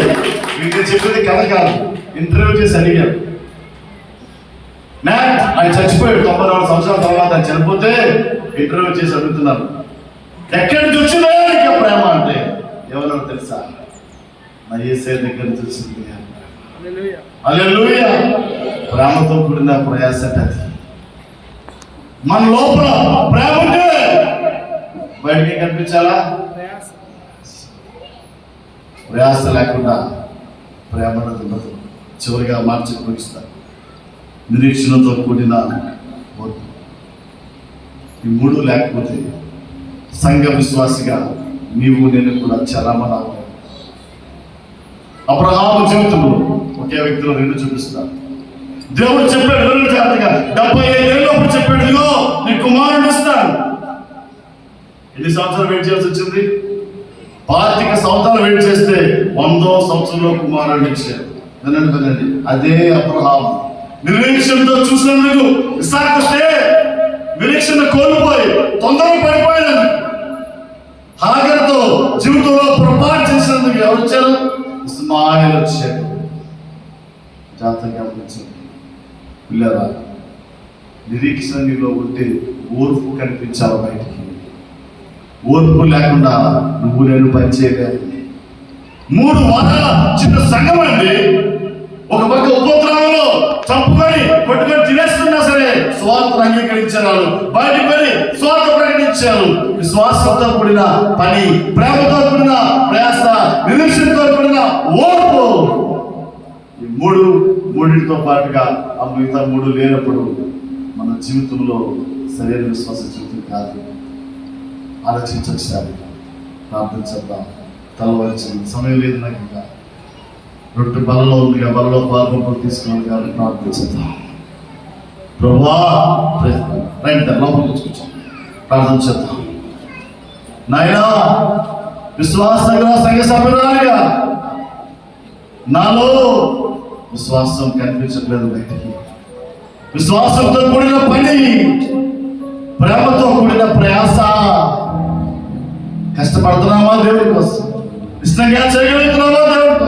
ఇంకా చెప్పేది కథ కాదు, ఇంటర్వ్యూ చేసి అడిగారు. ఆయన చచ్చిపోయాడు 94 సంవత్సరాల తర్వాత. ఆయన చనిపోతే ఇంటర్వ్యూ చేసి అడుగుతున్నారు, ఎక్కడి నుంచి వచ్చిందో ఇంకా ప్రేమ అంటే ఎవరో తెలుసా, నా యేసయ్య దగ్గర నుంచి వచ్చింది. హల్లెలూయా. ప్రేమతో కూడిన ప్రయాస అది. మన లోపల ప్రేమ ఉంటే బయటికి కనిపించాలా? ప్రయాస లేకుండా ప్రేమ ఉండదు. చివరిగా మార్చి ముగిస్తారు. నిరీక్షణతో కూడిన ఈ 3 లేకపోతే సంఘ విశ్వాసిగా నీవు నేను కూడా చలామణి. అబ్రహాము జీవితంలో ఒకే వ్యక్తిలో రెండు చూపిస్తారు. దేవుడు చెప్పాడు ఎవరి జాతిగా 75 ఏళ్ళప్పుడు చెప్పాడు, ఇదిగో నీ కుమారుడు ఇస్తాను. ఎన్ని సంవత్సరాలు వెయిట్ చేయాల్సి వచ్చింది? 25 సంవత్సరాలు వెయిట్ చేస్తే 100వ సంవత్సరంలో కుమారుడు ఇచ్చాడు. వినండి, అదే అబ్రహాము నిరీక్షణతో చూసినందుకు ఇస్సాకు వస్తే నిరీక్షణ కోల్పోయి తొందరగా పడిపోయాడు. హాగరుతో జీవితంలో పొరపాటు చేసినందుకు ఎవరు వచ్చారు? ఇస్మాయిల్ వచ్చాడు. జాతర గమనించండి పిల్లరా, నిరీక్షణ నీలో ఉంటే ఓర్పు కనిపించాలి బయటికి. ఓర్పు లేకుండా నువ్వు నేను పనిచేయలేదు. 3 వారాల చిన్న సంఘం అండి. ఒక పక్క ఉపద్రవంలో చంపుకొని కొట్టుకొని తినేస్తున్నా సరే స్వార్థను అంగీకరించారు. వాళ్ళు బయటకు వెళ్ళి స్వార్థ ప్రకటించారు. విశ్వాసంతో కూడిన పని, ప్రేమతో కూడిన ప్రయాస, నిరీక్షణతో కూడిన ఓర్పు. ఈ మూడింటితో పాటుగా ఆ మిగతా 3 లేనప్పుడు మన జీవితంలో సరైన విశ్వాస జీవితం కాదు. ఆలోచించాలి, ప్రార్థించేద్దాం. తలవచ్చింది సమయం లేదు నాకు. ఇంకా రొట్టె బలలో ఉంది, బలలో పాల్గొంపులు తీసుకున్నాను కాబట్టి ప్రార్థించేద్దాం. ప్రభువా రైట్ లోపలికి వచ్చుకొచ్చాం, ప్రార్థన చేద్దాం. నాయనా, విశ్వాసంగా సంఘ సభ్యురాలిగా నాలో విశ్వాసం కనిపించట్లేదు బయటికి. విశ్వాసంతో కూడిన పని, ప్రేమతో కూడిన ప్రయాస. కష్టపడుతున్నామా దేవుడి కోసం? ఇష్టంగా చేయగలుగుతున్నామా దేవుడి కోసం?